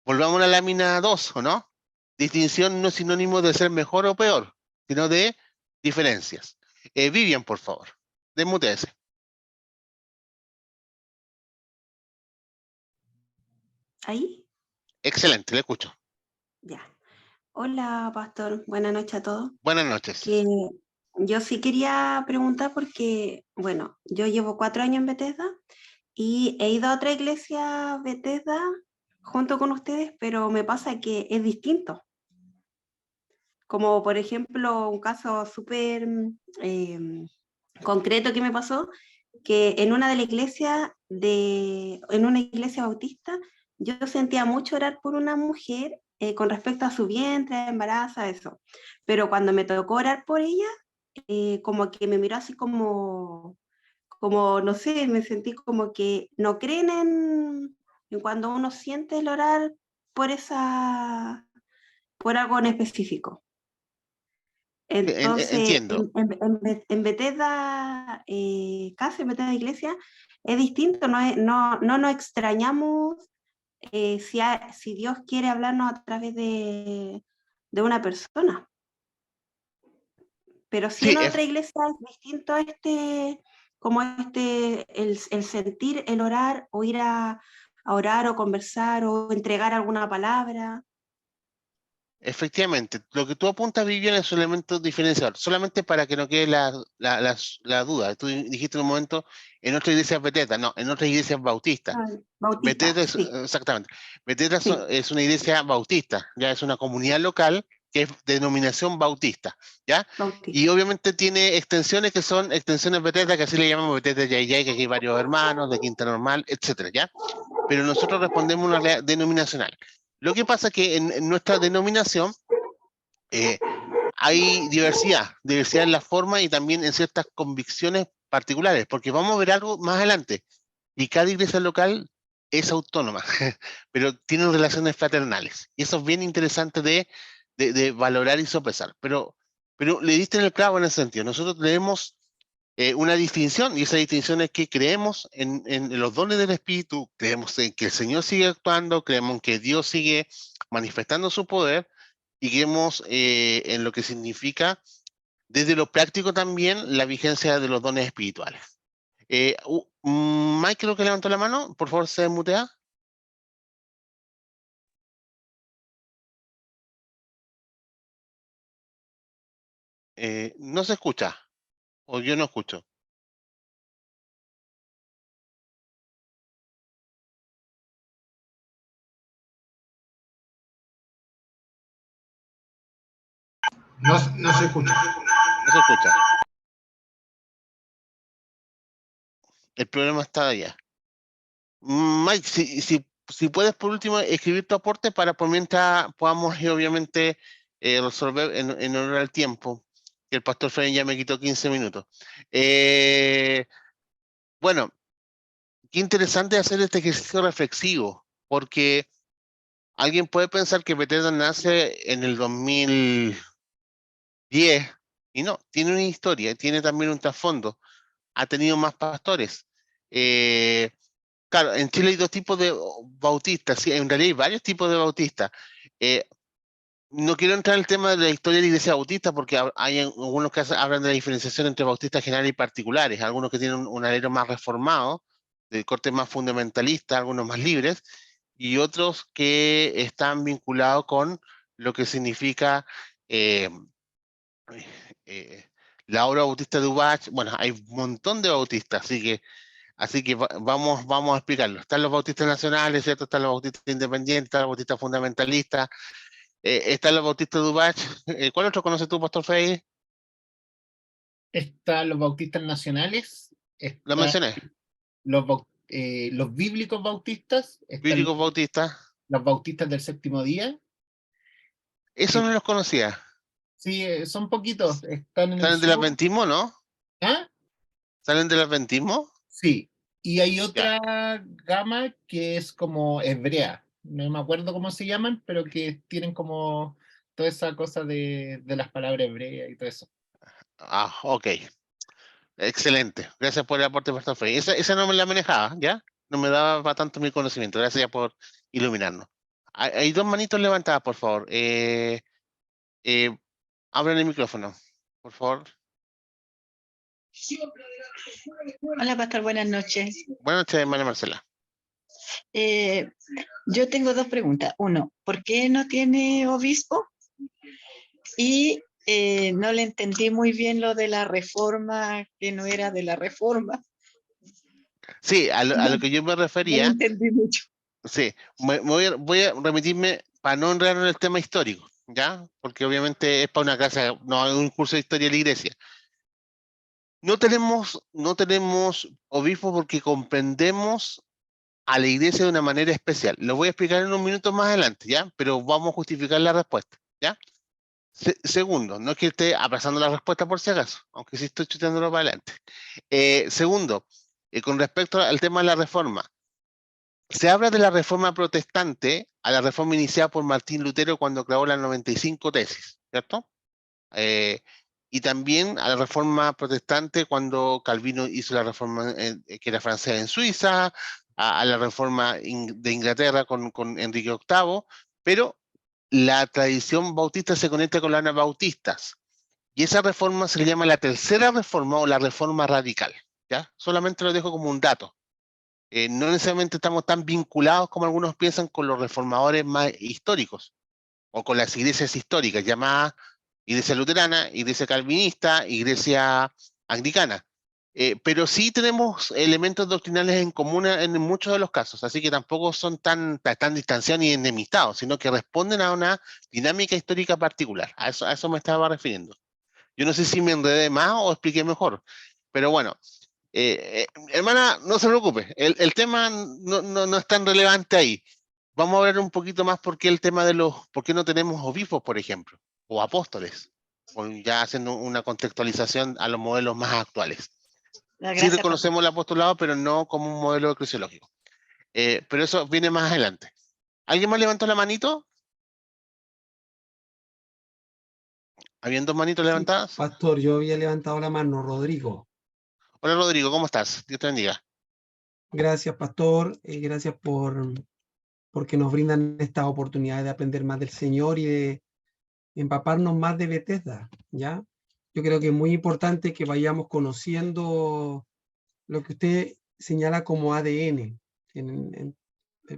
volvamos a la lámina 2, ¿o no? Distinción no es sinónimo de ser mejor o peor, sino de diferencias. Vivian, por favor, desmuteese. ¿Ahí? Excelente, le escucho. Ya. Hola, pastor. Buenas noches a todos. Buenas noches. Que yo sí quería preguntar porque, bueno, yo llevo 4 años en Bethesda y he ido a otra iglesia Bethesda junto con ustedes, pero me pasa que es distinto. Como por ejemplo, un caso súper concreto que me pasó, que en una de las iglesias, en una iglesia bautista, yo sentía mucho orar por una mujer con respecto a su vientre, embarazo, eso. Pero cuando me tocó orar por ella, como que me miró así como, no sé, me sentí como que no creen en cuando uno siente el orar por por algo en específico. Entonces, Entiendo. en Bethesda, casi en Bethesda Iglesia, es distinto, no nos extrañamos si Dios quiere hablarnos a través de una persona. Pero sí Sí, en otra iglesia es distinto el sentir, el orar, o ir a orar o conversar o entregar alguna palabra. efectivamente. Lo que tú apuntas, Vivian, es un elemento diferenciador. Solamente para que no quede la duda. Tú dijiste en un momento, en otras iglesias Bethesda, no, en otras iglesias bautistas. Bautista, Bethesda es, sí, exactamente. Bethesda sí, es una iglesia bautista, ya es una comunidad local que es de denominación bautista, ¿ya? Y bautista. obviamente tiene extensiones que son extensiones Bethesda, que así le llamamos Bethesda Yayay, que aquí hay varios hermanos, de Quinta Normal, etcétera, ¿ya? Pero nosotros respondemos a una realidad denominacional. Lo que pasa es que en nuestra denominación eh, hay diversidad en la forma y también en ciertas convicciones particulares, porque vamos a ver algo más adelante. Y cada iglesia local es autónoma, pero tienen relaciones fraternales. Y eso es bien interesante de valorar y sopesar. Pero le diste en el clavo en ese sentido. Nosotros tenemos una distinción, y esa distinción es que creemos en los dones del Espíritu, creemos en que el Señor sigue actuando, creemos en que Dios sigue manifestando su poder, y creemos en lo que significa desde lo práctico también la vigencia de los dones espirituales. Mike, creo que levantó la mano, por favor, se mutea. No se escucha, o yo no escucho. No se escucha. No se escucha. El problema está allá. Mike, si puedes por último escribir tu aporte para por mientras podamos obviamente resolver en honor al tiempo, que el pastor Fred ya me quitó 15 minutos. Bueno, qué interesante hacer este ejercicio reflexivo, porque alguien puede pensar que Bethesda nace en el 2010 y no, tiene una historia, tiene también un trasfondo, ha tenido más pastores. Claro, en Chile hay dos tipos de bautistas, sí, en realidad hay varios tipos de bautistas. Eh, no quiero entrar en el tema de la historia de la iglesia bautista porque hay algunos que hablan de la diferenciación entre bautistas generales y particulares, algunos que tienen un alero más reformado, de corte más fundamentalista, algunos más libres, y otros que están vinculados con lo que significa eh, eh, la obra bautista de Ubach. Bueno, hay un montón de bautistas, así que vamos a explicarlo. Están los bautistas nacionales, ¿cierto? Están los bautistas independientes, están los bautistas fundamentalistas, están los bautistas de Ubach. ¿Cuál otro conoces tú, Pastor Frey? Están los bautistas nacionales, Lo están mencioné. los bíblicos bautistas, están Bíblicos bautistas. los bautistas del séptimo día. Eso no los conocía. Sí, son poquitos, están en el ¿Salen del sur. adventismo, no? ¿Ah? ¿Salen del adventismo? Sí, y hay Ya. otra gama que es como hebrea, no me acuerdo cómo se llaman, pero que tienen como toda esa cosa de las palabras hebreas y todo eso. Ah, ok. Excelente. Gracias por el aporte, Pastor Frey. Esa no me la manejaba, ¿ya? No me daba para tanto mi conocimiento. Gracias por iluminarnos. Hay dos manitos levantadas, por favor. Abran el micrófono, por favor. Hola, pastor, buenas noches. Buenas noches, hermana Marcela. Yo tengo dos preguntas. Uno, ¿por qué no tiene obispo? Y no le entendí muy bien lo de la reforma, que no era de la reforma. Sí, a lo que yo me No lo refería, entendí mucho. sí, voy a remitirme para no entrar en el tema histórico, ¿ya? Porque obviamente es para una clase, no es un curso de historia de la iglesia. No tenemos obispo porque comprendemos a la iglesia de una manera especial. Lo voy a explicar en unos minutos más adelante, ¿ya? Pero vamos a justificar la respuesta, ¿ya? Segundo, no es que esté aplazando la respuesta por si acaso, aunque sí estoy chutándolo para adelante. Segundo, con respecto al tema de la reforma, se habla de la reforma protestante a la reforma iniciada por Martín Lutero cuando creó las 95 tesis, ¿cierto? Y también a la reforma protestante cuando Calvino hizo la reforma que era francesa en Suiza, a la reforma de Inglaterra con Enrique VIII, pero la tradición bautista se conecta con las anabautistas. Y esa reforma se le llama la tercera reforma o la reforma radical, ¿ya? Solamente lo dejo como un dato. No necesariamente estamos tan vinculados como algunos piensan con los reformadores más históricos o con las iglesias históricas llamadas iglesia luterana, iglesia calvinista, iglesia anglicana. Pero sí tenemos elementos doctrinales en común en muchos de los casos, así que tampoco son tan distanciados ni enemistados, sino que responden a una dinámica histórica particular. A eso me estaba refiriendo. Yo no sé si me enredé más o expliqué mejor, pero bueno, hermana, no se preocupe, el tema no es tan relevante ahí. Vamos a hablar un poquito más por qué el tema de por qué no tenemos obispos, por ejemplo, o apóstoles, ya haciendo una contextualización a los modelos más actuales. Sí reconocemos el apostolado, pero no como un modelo eclesiológico. Pero eso viene más adelante. ¿Alguien más levantó la manito? ¿Habían dos manitos levantadas? Pastor, yo había levantado la mano, Rodrigo. Hola Rodrigo, ¿cómo estás? Dios te bendiga. Gracias, pastor. Gracias porque nos brindan esta oportunidad de aprender más del Señor y de empaparnos más de Bethesda, ¿ya? Yo creo que es muy importante que vayamos conociendo lo que usted señala como ADN.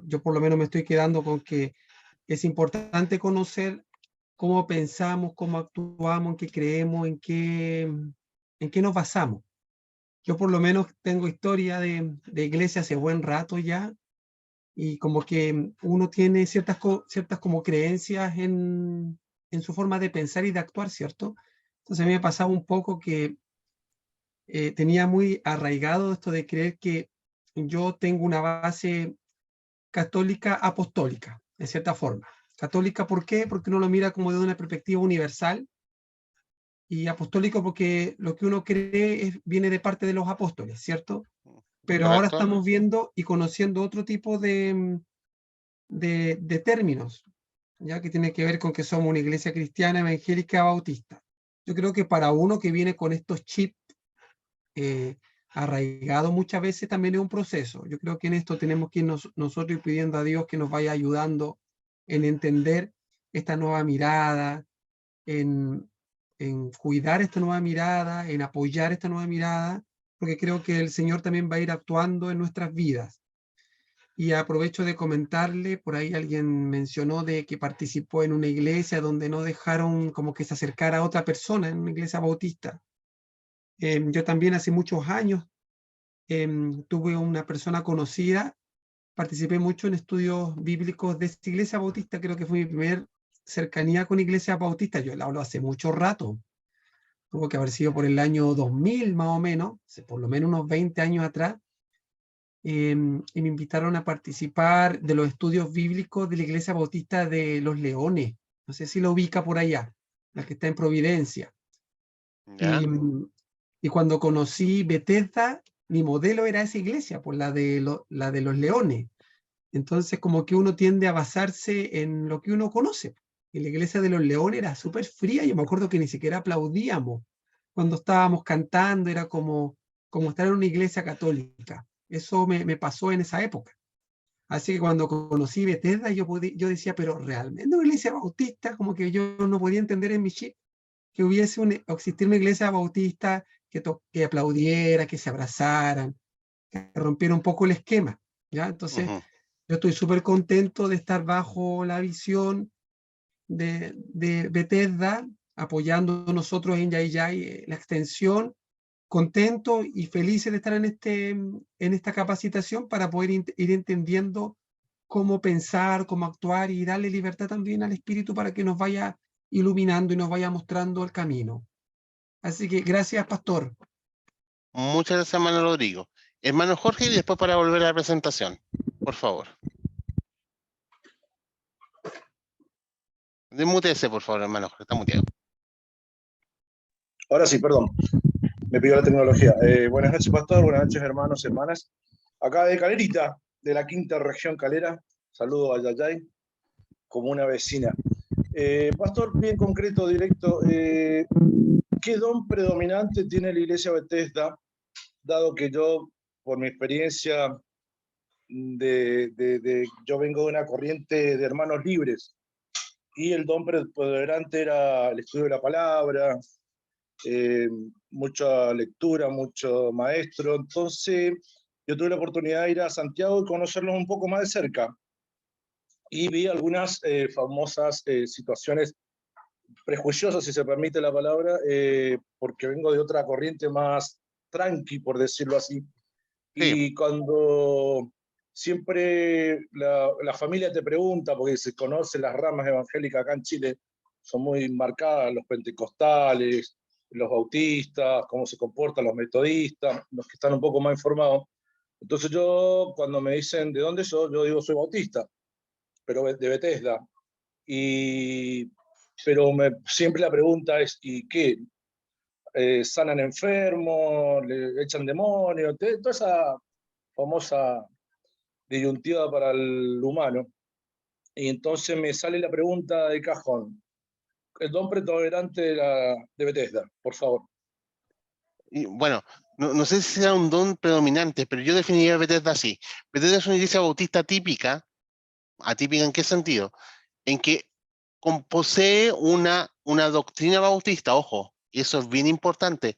Yo por lo menos me estoy quedando con que es importante conocer cómo pensamos, cómo actuamos, en qué creemos, en qué nos basamos. Yo por lo menos tengo historia de iglesia hace buen rato ya, y como que uno tiene ciertas como creencias en su forma de pensar y de actuar, ¿cierto? Entonces a mí me pasaba un poco que tenía muy arraigado esto de creer que yo tengo una base católica apostólica, de cierta forma. Católica, ¿por qué? Porque uno lo mira como de una perspectiva universal, y apostólico porque lo que uno cree viene de parte de los apóstoles, ¿cierto? Pero ahora Correcto. estamos viendo y conociendo otro tipo de términos, ya que tiene que ver con que somos una iglesia cristiana, evangélica, bautista. Yo creo que para uno que viene con estos chips arraigados muchas veces también es un proceso. Yo creo que en esto tenemos que ir nosotros pidiendo a Dios que nos vaya ayudando en entender esta nueva mirada, en cuidar esta nueva mirada, en apoyar esta nueva mirada, porque creo que el Señor también va a ir actuando en nuestras vidas. Y aprovecho de comentarle, por ahí alguien mencionó de que participó en una iglesia donde no dejaron como que se acercara a otra persona, en una iglesia bautista. Yo también hace muchos años tuve una persona conocida, participé mucho en estudios bíblicos de esta iglesia bautista, creo que fue mi primer cercanía con iglesia bautista. Yo la hablo hace mucho rato, tuvo que haber sido por el año 2000 más o menos, por lo menos unos 20 años atrás, y me invitaron a participar de los estudios bíblicos de la iglesia bautista de Los Leones, no sé si lo ubica por allá, la que está en Providencia. Y cuando conocí Bethesda, mi modelo era esa iglesia, por la de Los Leones. Entonces como que uno tiende a basarse en lo que uno conoce, en la iglesia de los Leones era súper fría. Yo me acuerdo que ni siquiera aplaudíamos cuando estábamos cantando, era como estar en una iglesia católica. Eso me pasó en esa época. Así que cuando conocí Bethesda, yo decía, pero realmente una iglesia bautista, como que yo no podía entender en mi chip que hubiese existir una iglesia bautista que aplaudiera, que se abrazaran, que rompiera un poco el esquema, ¿ya? Entonces, yo estoy súper contento de estar bajo la visión de Bethesda, apoyando nosotros en Yayay la extensión, contento y felices de estar en esta capacitación para poder ir entendiendo cómo pensar, cómo actuar y darle libertad también al Espíritu para que nos vaya iluminando y nos vaya mostrando el camino. Así que gracias, pastor. Muchas gracias, hermano Rodrigo. Hermano Jorge, y después para volver a la presentación, por favor. Desmútese, por favor, hermano Jorge, está muteado. Ahora sí, perdón, me pidió la tecnología. Buenas noches, pastor, buenas noches, hermanos, hermanas. Acá de Calerita, de la quinta región calera, saludo a Yayay, como una vecina. Pastor, bien concreto, directo, ¿qué don predominante tiene la iglesia Bethesda, dado que yo, por mi experiencia, yo vengo de una corriente de hermanos libres, y el don predominante era el estudio de la palabra, mucha lectura, mucho maestro. Entonces yo tuve la oportunidad de ir a Santiago y conocerlos un poco más de cerca, y vi algunas famosas situaciones prejuiciosas, si se permite la palabra, porque vengo de otra corriente más tranqui, por decirlo así. Sí. Y cuando siempre la familia te pregunta, porque se conocen las ramas evangélicas acá en Chile, son muy marcadas, los pentecostales, los bautistas, cómo se comportan los metodistas, los que están un poco más informados. Entonces yo, cuando me dicen de dónde soy, yo digo soy bautista, pero de Bethesda. Pero siempre la pregunta es, ¿y qué? ¿Sanan enfermos? ¿Le echan demonios? Toda esa famosa disyuntiva para el humano. Y entonces me sale la pregunta de cajón. El don predominante de Bethesda, por favor. Y bueno, no sé si sea un don predominante, pero yo definiría a Bethesda así. Bethesda es una iglesia bautista típica. ¿Atípica en qué sentido? En que posee una doctrina bautista, ojo, y eso es bien importante.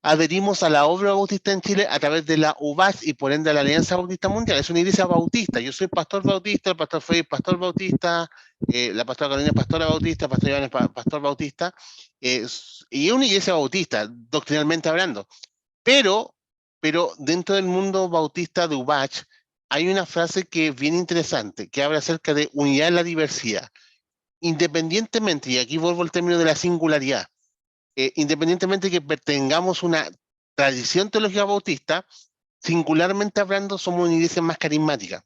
Adherimos a la obra bautista en Chile a través de la UBAS y por ende a la Alianza Bautista Mundial. Es una iglesia bautista. Yo soy pastor bautista, el pastor Freddy pastor bautista, la pastora Carolina pastora bautista, el pastor Iván es pastor bautista, y es una iglesia bautista, doctrinalmente hablando. Pero dentro del mundo bautista de UBACH hay una frase que es bien interesante, que habla acerca de unidad en la diversidad. Independientemente, y aquí vuelvo al término de la singularidad, independientemente de que tengamos una tradición teológica bautista, singularmente hablando, somos una iglesia más carismática.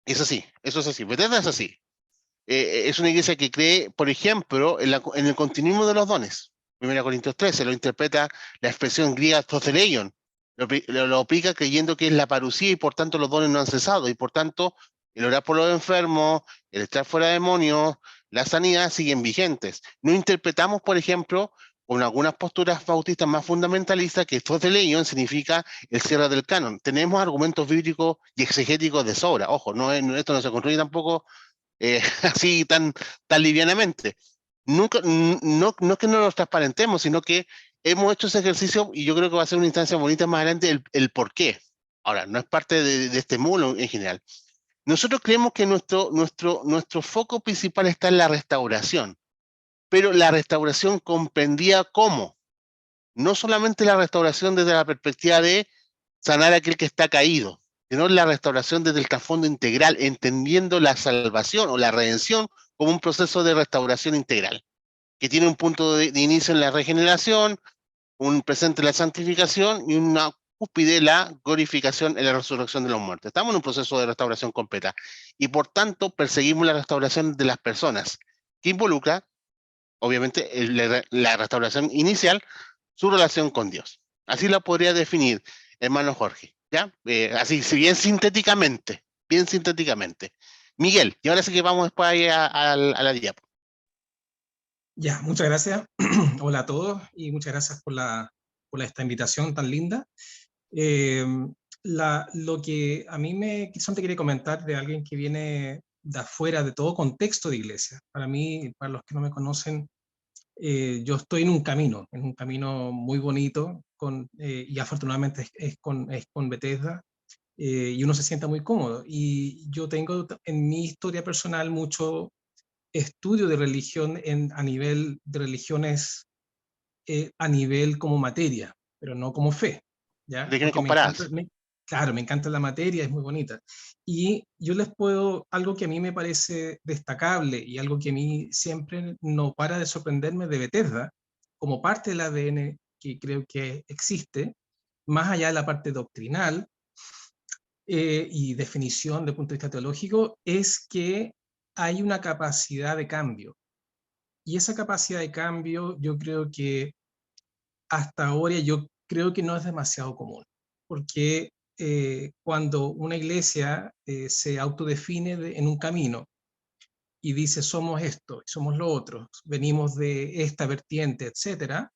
Es así, eso es así. Bethesda es así. Es una iglesia que cree, por ejemplo, en el continuismo de los dones. 1 Corintios 13 lo interpreta la expresión griega protheleion, lo aplica creyendo que es la parusía y por tanto los dones no han cesado y por tanto el orar por los enfermos, el estar fuera de demonios, la sanidad siguen vigentes. No interpretamos, por ejemplo, con algunas posturas bautistas más fundamentalistas que protheleion significa el cierre del canon. Tenemos argumentos bíblicos y exegéticos de sobra. Ojo, esto no se construye tampoco así tan livianamente. No es que no los transparentemos, sino que hemos hecho ese ejercicio y yo creo que va a ser una instancia bonita más adelante el por qué. Ahora, no es parte de este módulo en general. Nosotros creemos que nuestro foco principal está en la restauración, pero la restauración comprendía cómo. No solamente la restauración desde la perspectiva de sanar a aquel que está caído, sino la restauración desde el trasfondo integral, entendiendo la salvación o la redención como un proceso de restauración integral, que tiene un punto de inicio en la regeneración, un presente en la santificación y una cúspide en la glorificación en la resurrección de los muertos. Estamos en un proceso de restauración completa y por tanto perseguimos la restauración de las personas, que involucra, obviamente, la restauración inicial, su relación con Dios. Así la podría definir, hermano Jorge. ¿Ya? Así, si bien sintéticamente. Miguel, y ahora sí que vamos después ahí a la diapo. Ya, muchas gracias. Hola a todos y muchas gracias por esta invitación tan linda. Lo que a mí quizás te quería comentar de alguien que viene de afuera de todo contexto de iglesia. Para mí, para los que no me conocen, yo estoy en un camino muy bonito y afortunadamente es con Bethesda, y uno se sienta muy cómodo. Y yo tengo en mi historia personal mucho estudio de religión a nivel de religiones, a nivel como materia, pero no como fe, ¿ya? Religiones Porque me encanta, comparadas. claro, me encanta la materia, es muy bonita. Y yo algo que a mí me parece destacable y algo que a mí siempre no para de sorprenderme de Bethesda, como parte del ADN que creo que existe, más allá de la parte doctrinal y definición desde el punto de vista teológico, es que hay una capacidad de cambio. Y esa capacidad de cambio yo creo que hasta ahora no es demasiado común, porque cuando una iglesia se autodefine en un camino y dice somos esto, somos lo otro, venimos de esta vertiente, etcétera,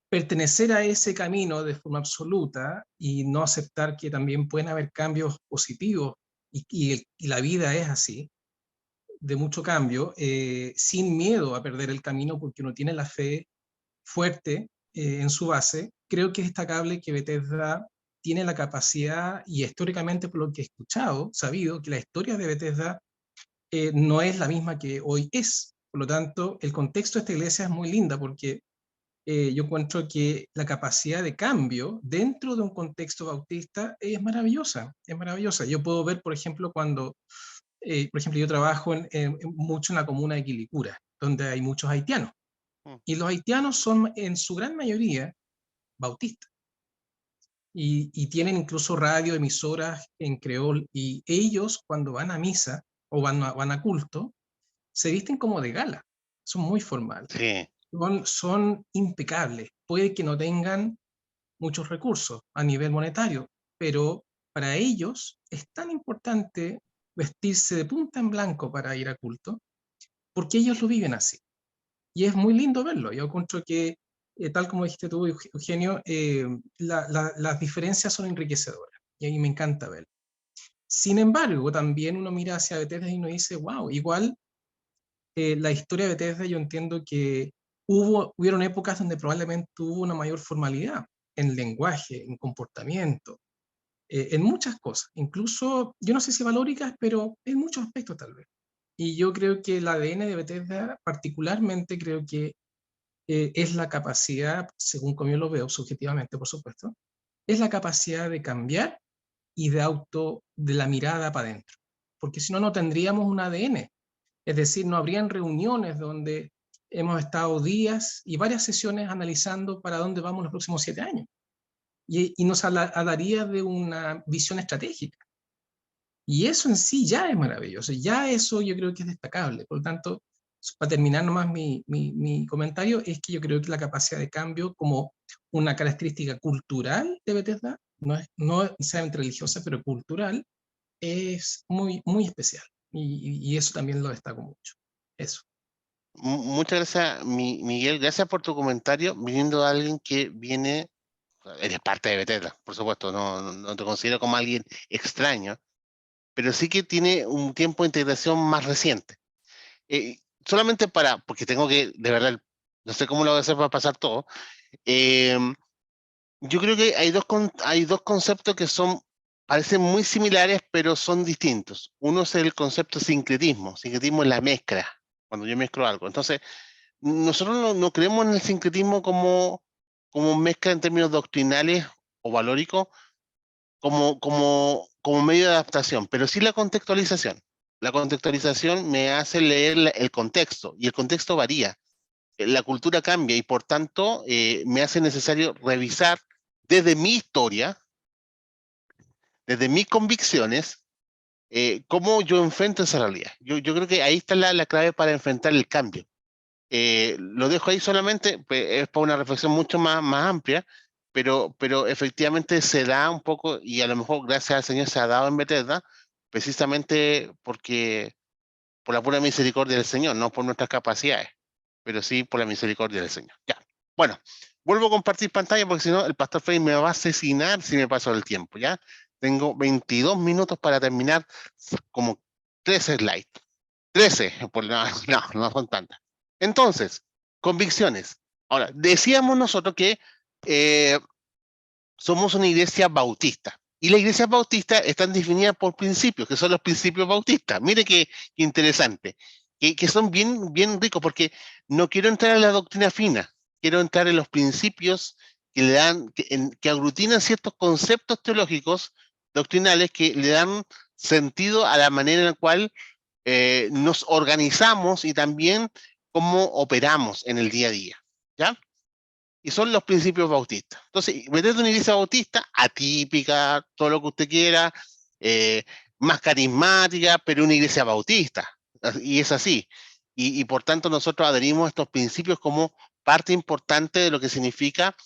pertenecer a ese camino de forma absoluta y no aceptar que también pueden haber cambios positivos y la vida es así, de mucho cambio, sin miedo a perder el camino porque uno tiene la fe fuerte en su base. Creo que es destacable que Bethesda tiene la capacidad, y históricamente por lo que he escuchado, sabido, que la historia de Bethesda no es la misma que hoy es. Por lo tanto, el contexto de esta iglesia es muy linda porque yo encuentro que la capacidad de cambio dentro de un contexto bautista es maravillosa, es maravillosa. Yo puedo ver, por ejemplo, por ejemplo, yo trabajo mucho en la comuna de Quilicura, donde hay muchos haitianos. Y los haitianos son en su gran mayoría bautistas. Y tienen incluso radio, emisoras en creol. Y ellos, cuando van a misa o van a culto, se visten como de gala. Son muy formales. Sí. Son impecables. Puede que no tengan muchos recursos a nivel monetario, pero para ellos es tan importante vestirse de punta en blanco para ir a culto, porque ellos lo viven así. Y es muy lindo verlo. Yo encuentro que, tal como dijiste tú, Eugenio, las diferencias son enriquecedoras, y ahí me encanta verlo. Sin embargo, también uno mira hacia Bethesda y uno dice, wow, igual la historia de Bethesda, yo entiendo que hubieron épocas donde probablemente hubo una mayor formalidad en lenguaje, en comportamiento, en muchas cosas, incluso, yo no sé si valóricas, pero en muchos aspectos tal vez. Y yo creo que el ADN de Bethesda, particularmente, creo que es la capacidad, según como yo lo veo, subjetivamente, por supuesto, es la capacidad de cambiar y de la mirada para adentro. Porque si no, no tendríamos un ADN. Es decir, no habrían reuniones donde hemos estado días y varias sesiones analizando para dónde vamos los próximos 7 años. Y nos hablaría de una visión estratégica. Y eso en sí ya es maravilloso. Ya eso yo creo que es destacable. Por lo tanto, para terminar nomás mi comentario, es que yo creo que la capacidad de cambio como una característica cultural de Bethesda, no necesariamente religiosa, pero cultural, es muy, muy especial. Y eso también lo destaco mucho. Eso. Muchas gracias, Miguel. Gracias por tu comentario, viniendo de alguien que viene, eres parte de Bethesda, por supuesto, no te considero como alguien extraño, pero sí que tiene un tiempo de integración más reciente. Solamente porque tengo que, de verdad, no sé cómo lo voy a hacer para pasar todo. Yo creo que hay dos conceptos que parecen muy similares, pero son distintos. Uno es el concepto de sincretismo. Sincretismo es la mezcla, cuando yo mezclo algo. Entonces, nosotros no creemos en el sincretismo como mezcla en términos doctrinales o valóricos, como medio de adaptación, pero sí la contextualización. La contextualización me hace leer el contexto, y el contexto varía. La cultura cambia, y por tanto me hace necesario revisar desde mi historia, desde mis convicciones, cómo yo enfrento esa realidad. Yo creo que ahí está la clave para enfrentar el cambio. Lo dejo ahí solamente, pues, es para una reflexión mucho más amplia, pero efectivamente se da un poco, y a lo mejor gracias al Señor se ha dado en Bethesda, precisamente porque por la pura misericordia del Señor, no por nuestras capacidades, pero sí por la misericordia del Señor. Ya. Bueno, vuelvo a compartir pantalla porque si no el pastor Frey me va a asesinar si me paso el tiempo, ¿ya? Tengo 22 minutos para terminar como 13 slides. 13, no son tantas. Entonces, convicciones. Ahora, decíamos nosotros que somos una iglesia bautista. Y las iglesias bautistas están definidas por principios, que son los principios bautistas. Mire qué interesante. Que son bien ricos, porque no quiero entrar en la doctrina fina, quiero entrar en los principios que le dan, que aglutinan ciertos conceptos teológicos, doctrinales, que le dan sentido a la manera en la cual nos organizamos y también cómo operamos en el día a día. ¿Ya? Y son los principios bautistas. Entonces, meterte en una iglesia bautista, atípica, todo lo que usted quiera, más carismática, pero una iglesia bautista. Y es así. Y por tanto nosotros adherimos a estos principios como parte importante de lo que significa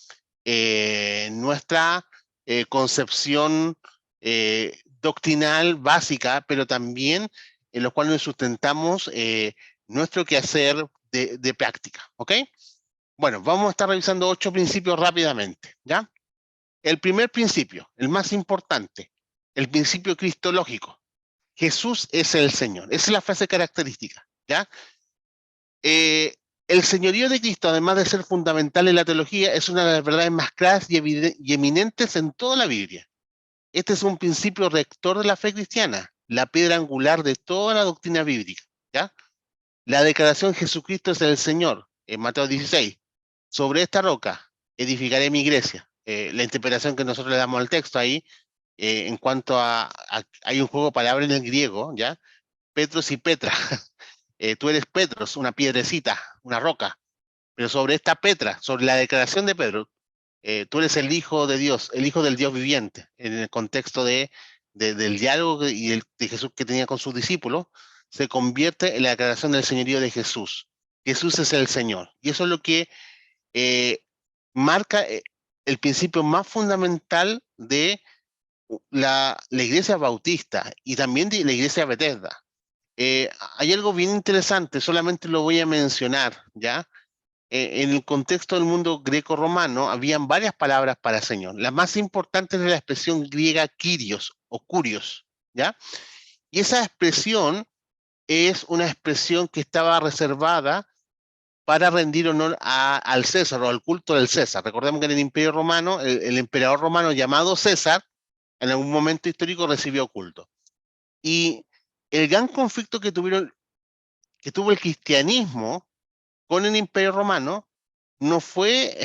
nuestra concepción doctrinal básica, pero también en los cuales nos sustentamos nuestro quehacer de práctica. ¿Ok? Bueno, vamos a estar revisando 8 principios rápidamente, ¿ya? El primer principio, el más importante, el principio cristológico. Jesús es el Señor. Esa es la frase característica, ¿ya? El señorío de Cristo, además de ser fundamental en la teología, es una de las verdades más claras y eminentes en toda la Biblia. Este es un principio rector de la fe cristiana, la piedra angular de toda la doctrina bíblica, ¿ya? La declaración Jesucristo es el Señor, en Mateo 16. Sobre esta roca edificaré mi iglesia. La interpretación que nosotros le damos al texto ahí, en cuanto hay un juego de palabras en el griego, ¿ya? Petros y Petra. Tú eres Petros, una piedrecita, una roca. Pero sobre esta Petra, sobre la declaración de Pedro, tú eres el Hijo de Dios, el Hijo del Dios viviente, en el contexto del diálogo y de Jesús que tenía con sus discípulos, se convierte en la declaración del señorío de Jesús. Jesús es el Señor. Y eso es lo que marca el principio más fundamental de la iglesia bautista y también de la iglesia Bethesda. Hay algo bien interesante, solamente lo voy a mencionar, ¿ya? En el contexto del mundo greco-romano habían varias palabras para Señor. La más importante es la expresión griega kyrios o kurios, ¿ya? Y esa expresión es una expresión que estaba reservada para rendir honor al César o al culto del César. Recordemos que en el Imperio Romano, el emperador romano llamado César, en algún momento histórico recibió culto. Y el gran conflicto que tuvo el cristianismo con el Imperio Romano no fue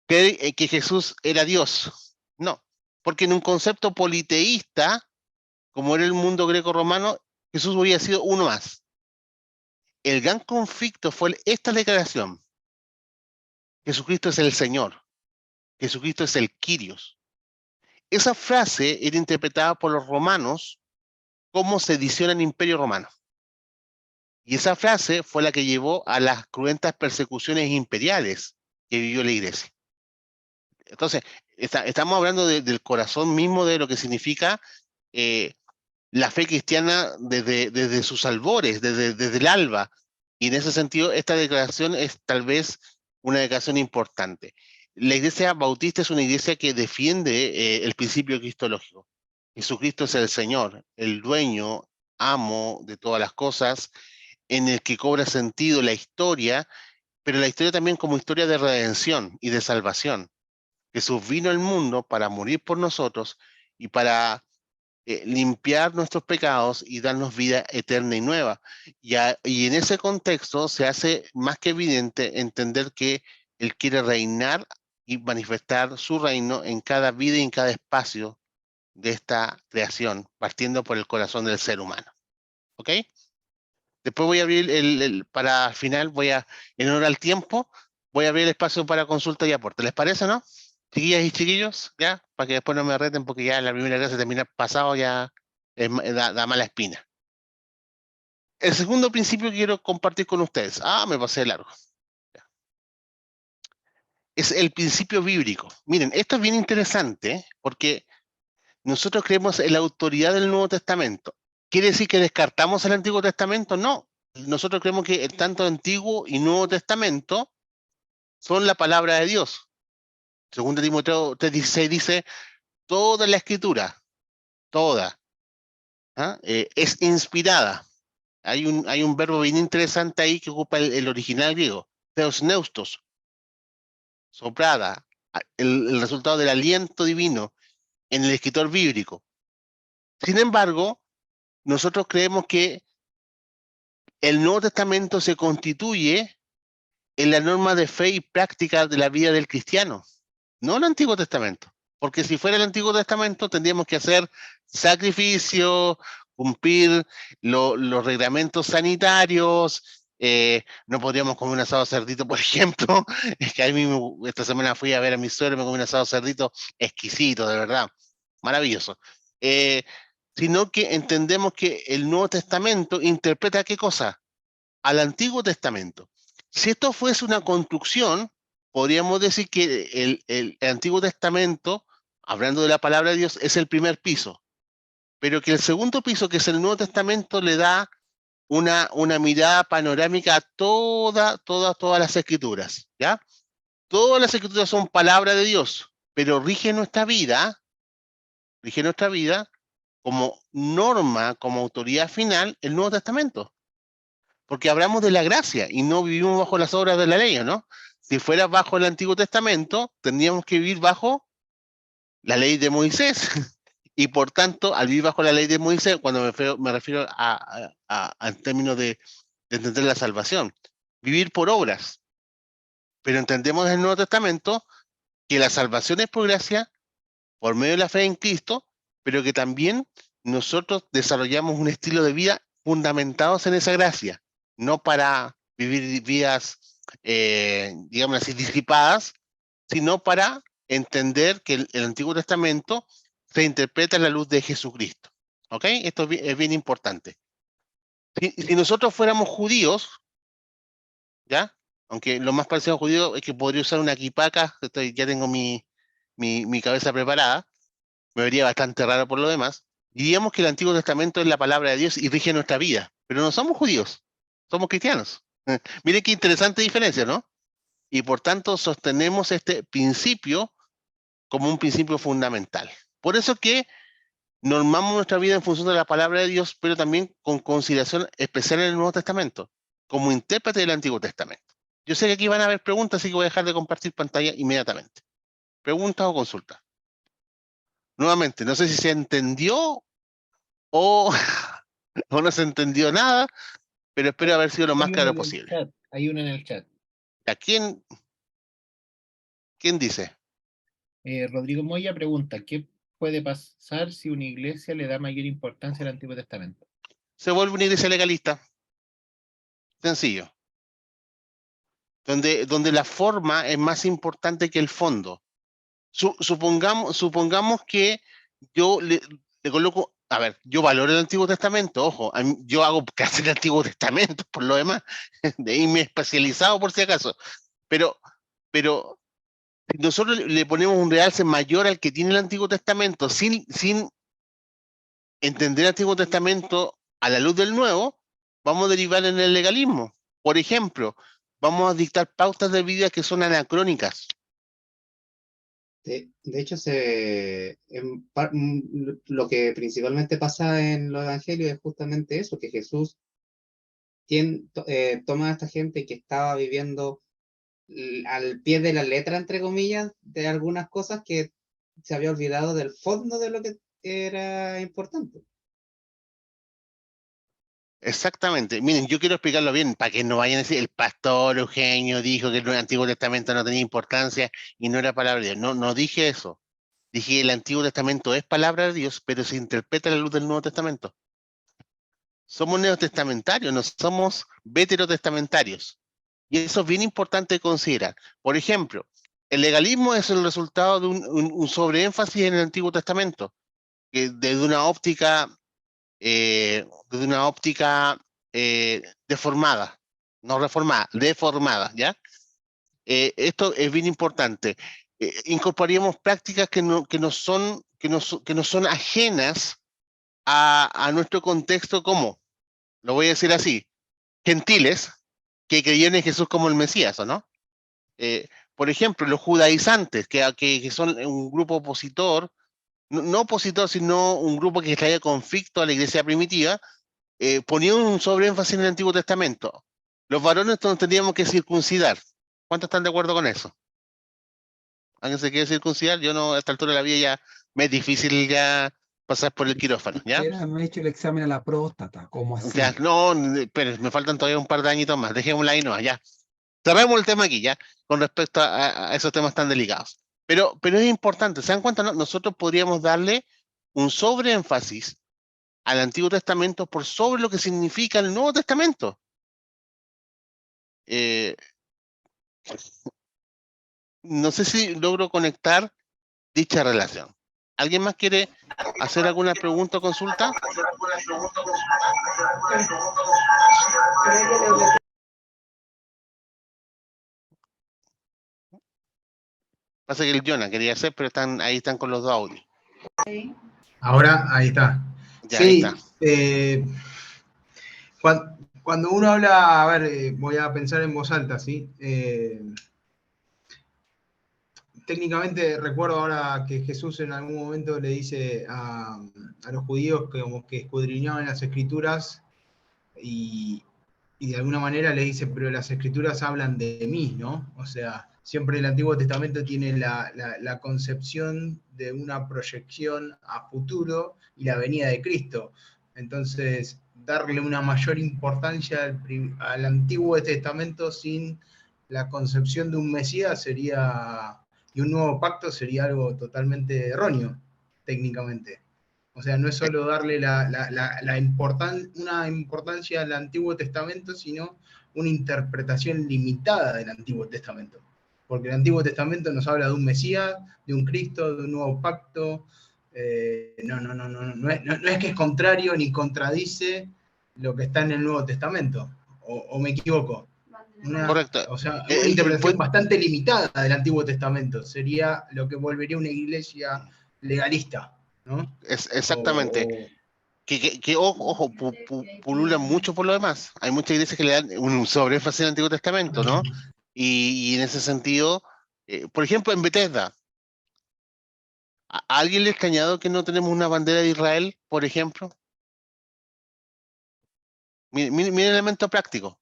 que Jesús era Dios, no, porque en un concepto politeísta, como era el mundo greco-romano, Jesús hubiera sido uno más. El gran conflicto fue esta declaración: Jesucristo es el Señor, Jesucristo es el Kyrios. Esa frase era interpretada por los romanos como sedición al Imperio Romano. Y esa frase fue la que llevó a las cruentas persecuciones imperiales que vivió la iglesia. Entonces, estamos hablando del corazón mismo de lo que significa la fe cristiana desde sus albores, desde el alba. Y en ese sentido, esta declaración es tal vez una declaración importante. La iglesia bautista es una iglesia que defiende el principio cristológico. Jesucristo es el Señor, el dueño, amo de todas las cosas, en el que cobra sentido la historia, pero la historia también como historia de redención y de salvación. Jesús vino al mundo para morir por nosotros y para limpiar nuestros pecados y darnos vida eterna y nueva. Y en ese contexto se hace más que evidente entender que Él quiere reinar y manifestar su reino en cada vida y en cada espacio de esta creación, partiendo por el corazón del ser humano. ¿Ok? Después voy a abrir para al final, en honor al tiempo, voy a abrir el espacio para consulta y aporte. ¿Les parece, no? Chiquillas y chiquillos, ya, para que después no me reten, porque ya la primera clase termina pasado, ya da mala espina. El segundo principio que quiero compartir con ustedes. Me pasé de largo. Ya. Es el principio bíblico. Miren, esto es bien interesante, porque nosotros creemos en la autoridad del Nuevo Testamento. ¿Quiere decir que descartamos el Antiguo Testamento? No. Nosotros creemos que tanto Antiguo y Nuevo Testamento son la palabra de Dios. Segundo Timoteo 3:16 dice, toda la escritura, toda, es inspirada. Hay un verbo bien interesante ahí que ocupa el original griego, theos neustos, soprada, el resultado del aliento divino en el escritor bíblico. Sin embargo, nosotros creemos que el Nuevo Testamento se constituye en la norma de fe y práctica de la vida del cristiano, no el Antiguo Testamento. Porque si fuera el Antiguo Testamento tendríamos que hacer sacrificio, cumplir los reglamentos sanitarios, no podríamos comer un asado de cerdito, por ejemplo. Es que a mí esta semana fui a ver a mi suegro y me comí un asado de cerdito exquisito, de verdad, maravilloso. Sino que entendemos que el Nuevo Testamento interpreta ¿qué cosa? Al Antiguo Testamento. Si esto fuese una construcción, podríamos decir que el Antiguo Testamento, hablando de la palabra de Dios, es el primer piso, pero que el segundo piso, que es el Nuevo Testamento, le da una mirada panorámica a todas las escrituras, ¿ya? Todas las escrituras son palabra de Dios, pero rige nuestra vida como norma, como autoridad final, el Nuevo Testamento. Porque hablamos de la gracia y no vivimos bajo las obras de la ley, ¿no? Si fuera bajo el Antiguo Testamento, tendríamos que vivir bajo la ley de Moisés. Y por tanto, al vivir bajo la ley de Moisés, cuando me refiero en términos de entender la salvación, vivir por obras. Pero entendemos en el Nuevo Testamento que la salvación es por gracia, por medio de la fe en Cristo, pero que también nosotros desarrollamos un estilo de vida fundamentados en esa gracia, no para vivir vidas, digamos así, disipadas, sino para entender que el Antiguo Testamento se interpreta en la luz de Jesucristo. ¿Ok? Esto es bien importante. Si nosotros fuéramos judíos, ¿ya? Aunque lo más parecido a judío es que podría usar una kipaca, ya tengo mi cabeza preparada, me vería bastante raro por lo demás. Diríamos que el Antiguo Testamento es la palabra de Dios y rige nuestra vida, pero no somos judíos, somos cristianos. Miren qué interesante diferencia, ¿no? Y por tanto sostenemos este principio como un principio fundamental. Por eso que normamos nuestra vida en función de la palabra de Dios, pero también con consideración especial en el Nuevo Testamento, como intérprete del Antiguo Testamento. Yo sé que aquí van a haber preguntas, así que voy a dejar de compartir pantalla inmediatamente. ¿Preguntas o consultas? Nuevamente, no sé si se entendió o no se entendió nada, pero espero haber sido lo más claro posible. Hay una en el chat. ¿A quién dice? Rodrigo Moya pregunta, ¿qué puede pasar si una iglesia le da mayor importancia al Antiguo Testamento? Se vuelve una iglesia legalista. Sencillo. Donde la forma es más importante que el fondo. Supongamos que yo le coloco, a ver, yo valoro el Antiguo Testamento, ojo, yo hago casi el Antiguo Testamento por lo demás, de ahí me he especializado por si acaso, pero si nosotros le ponemos un realce mayor al que tiene el Antiguo Testamento sin entender el Antiguo Testamento a la luz del Nuevo, vamos a derivar en el legalismo. Por ejemplo, vamos a dictar pautas de vida que son anacrónicas. De hecho, lo que principalmente pasa en los evangelios es justamente eso, que Jesús toma a esta gente que estaba viviendo al pie de la letra, entre comillas, de algunas cosas que se había olvidado del fondo de lo que era importante. Exactamente. Miren, yo quiero explicarlo bien para que no vayan a decir el pastor Eugenio dijo que el Antiguo Testamento no tenía importancia y no era palabra de Dios. No dije eso. Dije que el Antiguo Testamento es palabra de Dios, pero se interpreta a la luz del Nuevo Testamento. Somos neotestamentarios, no somos veterotestamentarios. Y eso es bien importante considerar. Por ejemplo, el legalismo es el resultado de un sobreénfasis en el Antiguo Testamento, que desde una óptica deformada, no reformada, deformada, ¿ya? Esto es bien importante. Incorporaríamos prácticas que no son ajenas a nuestro contexto como, lo voy a decir así, gentiles que creían en Jesús como el Mesías, ¿o no? Por ejemplo, los judaizantes, que son un grupo opositor, no opositor, sino un grupo que traía conflicto a la iglesia primitiva, ponían un sobreénfasis en el Antiguo Testamento. Los varones nos tendríamos que circuncidar. ¿Cuántos están de acuerdo con eso? ¿Alguien se quiere circuncidar? Yo no, a esta altura de la vida ya me es difícil ya pasar por el quirófano, ¿ya? No he hecho el examen a la próstata, ¿cómo así? Ya, no, pero me faltan todavía un par de añitos más, dejémosla ahí no, ya. Cerremos el tema aquí, ya, con respecto a esos temas tan delicados. Pero es importante, ¿se dan cuenta? Nosotros podríamos darle un sobreénfasis al Antiguo Testamento por sobre lo que significa el Nuevo Testamento. No sé si logro conectar dicha relación. ¿Alguien más quiere hacer alguna pregunta o consulta? Pasa que el Jonah quería hacer, pero ahí están con los dos audios. Ahora, ahí está. Ya, sí, ahí está. Cuando uno habla, a ver, voy a pensar en voz alta, ¿sí? Técnicamente recuerdo ahora que Jesús en algún momento le dice a los judíos que como que escudriñaban las escrituras y de alguna manera le dice, pero las escrituras hablan de mí, ¿no? O sea, siempre el Antiguo Testamento tiene la concepción de una proyección a futuro y la venida de Cristo. Entonces, darle una mayor importancia al Antiguo Testamento sin la concepción de un Mesías sería, y un nuevo pacto sería algo totalmente erróneo, técnicamente. O sea, no es solo darle una importancia al Antiguo Testamento, sino una interpretación limitada del Antiguo Testamento. Porque el Antiguo Testamento nos habla de un Mesías, de un Cristo, de un nuevo pacto. No es que es contrario ni contradice lo que está en el Nuevo Testamento. ¿O me equivoco? Correcto. O sea, una interpretación bastante limitada del Antiguo Testamento. Sería lo que volvería una iglesia legalista, ¿no? Exactamente. Ojo, pululan mucho por lo demás. Hay muchas iglesias que le dan un sobreénfasis al Antiguo Testamento, ¿no? Y en ese sentido, por ejemplo, en Bethesda, ¿a alguien le ha extrañado que no tenemos una bandera de Israel, por ejemplo? Mire el elemento práctico.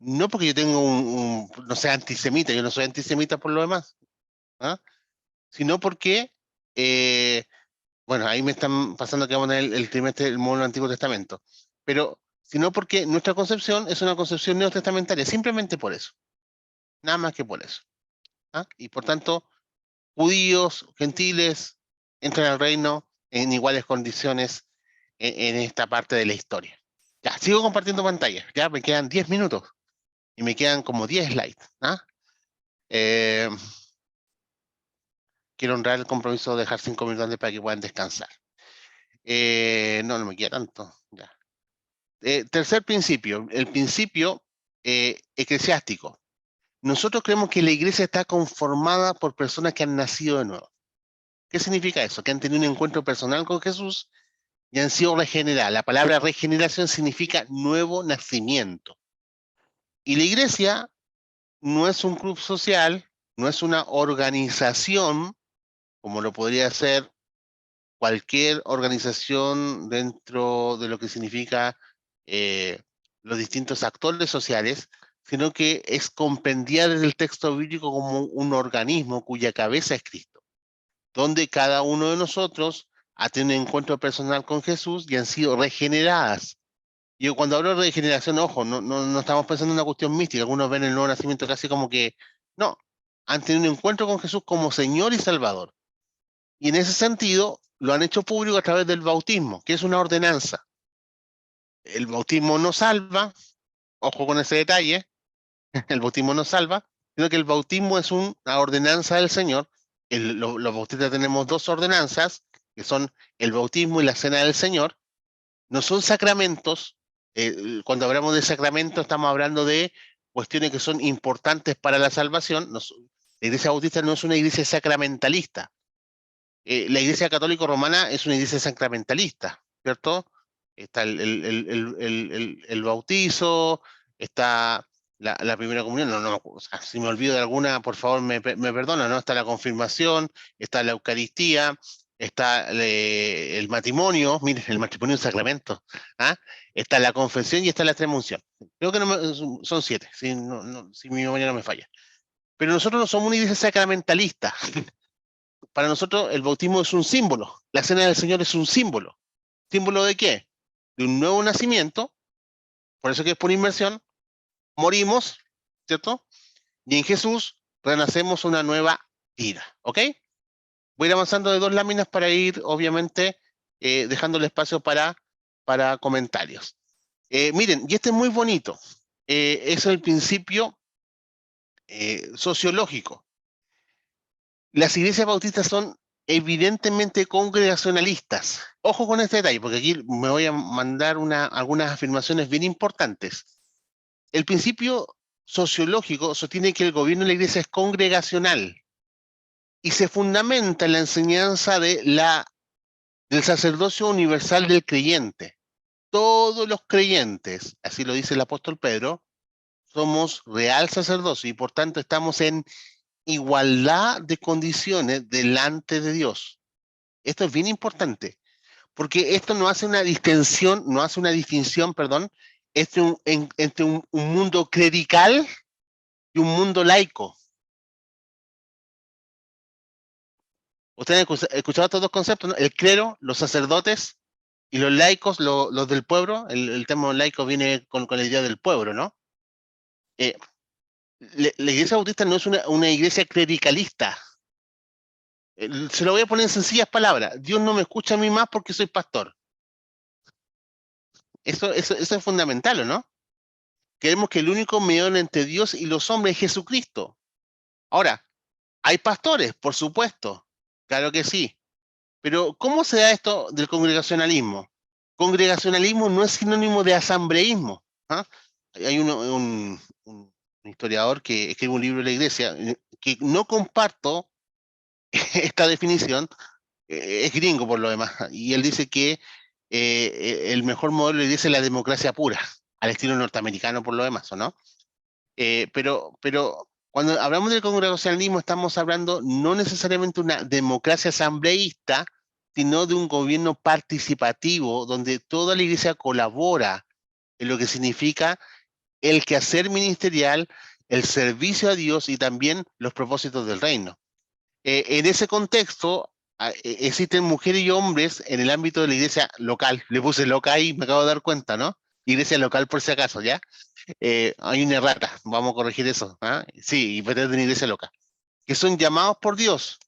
No porque yo tengo no sea antisemita, yo no soy antisemita por lo demás, ¿ah? Sino porque, bueno, ahí me están pasando que vamos a ver el trimestre del módulo del Antiguo Testamento, pero sino porque nuestra concepción es una concepción neotestamentaria, simplemente por eso, nada más que por eso, ¿ah? Y por tanto, judíos, gentiles, entran al reino en iguales condiciones en esta parte de la historia. Ya, sigo compartiendo pantalla, ya me quedan 10 minutos. Y me quedan como 10 slides. ¿Ah? Quiero honrar el compromiso de dejar 5 minutos antes para que puedan descansar. No me queda tanto. Ya. Tercer principio, el principio eclesiástico. Nosotros creemos que la iglesia está conformada por personas que han nacido de nuevo. ¿Qué significa eso? Que han tenido un encuentro personal con Jesús y han sido regeneradas. La palabra regeneración significa nuevo nacimiento. Y la iglesia no es un club social, no es una organización, como lo podría ser cualquier organización dentro de lo que significa los distintos actores sociales, sino que es compendiada desde el texto bíblico como un organismo cuya cabeza es Cristo, donde cada uno de nosotros ha tenido un encuentro personal con Jesús y han sido regeneradas. Yo cuando hablo de regeneración, ojo, no estamos pensando en una cuestión mística. Algunos ven el nuevo nacimiento casi como que, no, han tenido un encuentro con Jesús como Señor y Salvador. Y en ese sentido, lo han hecho público a través del bautismo, que es una ordenanza. El bautismo no salva, ojo con ese detalle, el bautismo no salva, sino que el bautismo es una ordenanza del Señor. Los bautistas tenemos dos ordenanzas, que son el bautismo y la cena del Señor. No son sacramentos. Cuando hablamos de sacramento estamos hablando de cuestiones que son importantes para la salvación. La iglesia bautista no es una iglesia sacramentalista. La Iglesia Católica Romana es una iglesia sacramentalista, ¿cierto? Está el bautizo, está la primera comunión, no, o sea, si me olvido de alguna, por favor me perdona, ¿no? Está la confirmación, está la Eucaristía, está el matrimonio, miren, el matrimonio es un sacramento, ¿ah? Está la confesión y está la extrema unción. Creo que son 7, si mi memoria no me falla. Pero nosotros no somos una iglesia sacramentalista. Para nosotros el bautismo es un símbolo, la cena del Señor es un símbolo. ¿Símbolo de qué? De un nuevo nacimiento, por eso que es por inmersión, morimos, ¿cierto? Y en Jesús renacemos una nueva vida, ¿ok? Voy a ir avanzando de 2 láminas para ir, obviamente, dejando el espacio para comentarios. Miren, y este es muy bonito, es el principio sociológico. Las iglesias bautistas son evidentemente congregacionalistas. Ojo con este detalle, porque aquí me voy a mandar algunas afirmaciones bien importantes. El principio sociológico sostiene que el gobierno de la iglesia es congregacional y se fundamenta en la enseñanza del sacerdocio universal del creyente. Todos los creyentes, así lo dice el apóstol Pedro, somos real sacerdocio y por tanto estamos en igualdad de condiciones delante de Dios. Esto es bien importante, porque esto no hace una distinción, entre un mundo clerical y un mundo laico. Ustedes han escuchado estos 2 conceptos, ¿no? El clero, los sacerdotes, y los laicos, los del pueblo. El término laico viene con la idea del pueblo, ¿no? La iglesia bautista no es una iglesia clericalista. Se lo voy a poner en sencillas palabras. Dios no me escucha a mí más porque soy pastor. Eso es fundamental, ¿o no? Queremos que el único mediador entre Dios y los hombres es Jesucristo. Ahora, hay pastores, por supuesto. Claro que sí. Pero, ¿cómo se da esto del congregacionalismo? Congregacionalismo no es sinónimo de asambleísmo. ¿Ah? Hay un historiador que escribe un libro de la iglesia, que no comparto esta definición, es gringo por lo demás, y él dice que el mejor modelo de la iglesia es la democracia pura, al estilo norteamericano por lo demás, ¿o no? Pero cuando hablamos del congregacionalismo estamos hablando no necesariamente de una democracia asambleísta, sino de un gobierno participativo donde toda la iglesia colabora en lo que significa el quehacer ministerial, el servicio a Dios y también los propósitos del reino. En ese contexto existen mujeres y hombres en el ámbito de la iglesia local. Le puse loca ahí, me acabo de dar cuenta, ¿no? Iglesia local por si acaso, ¿ya? Hay una errata, vamos a corregir eso. ¿Ah? Sí, y pretende una iglesia loca. Que son llamados por Dios,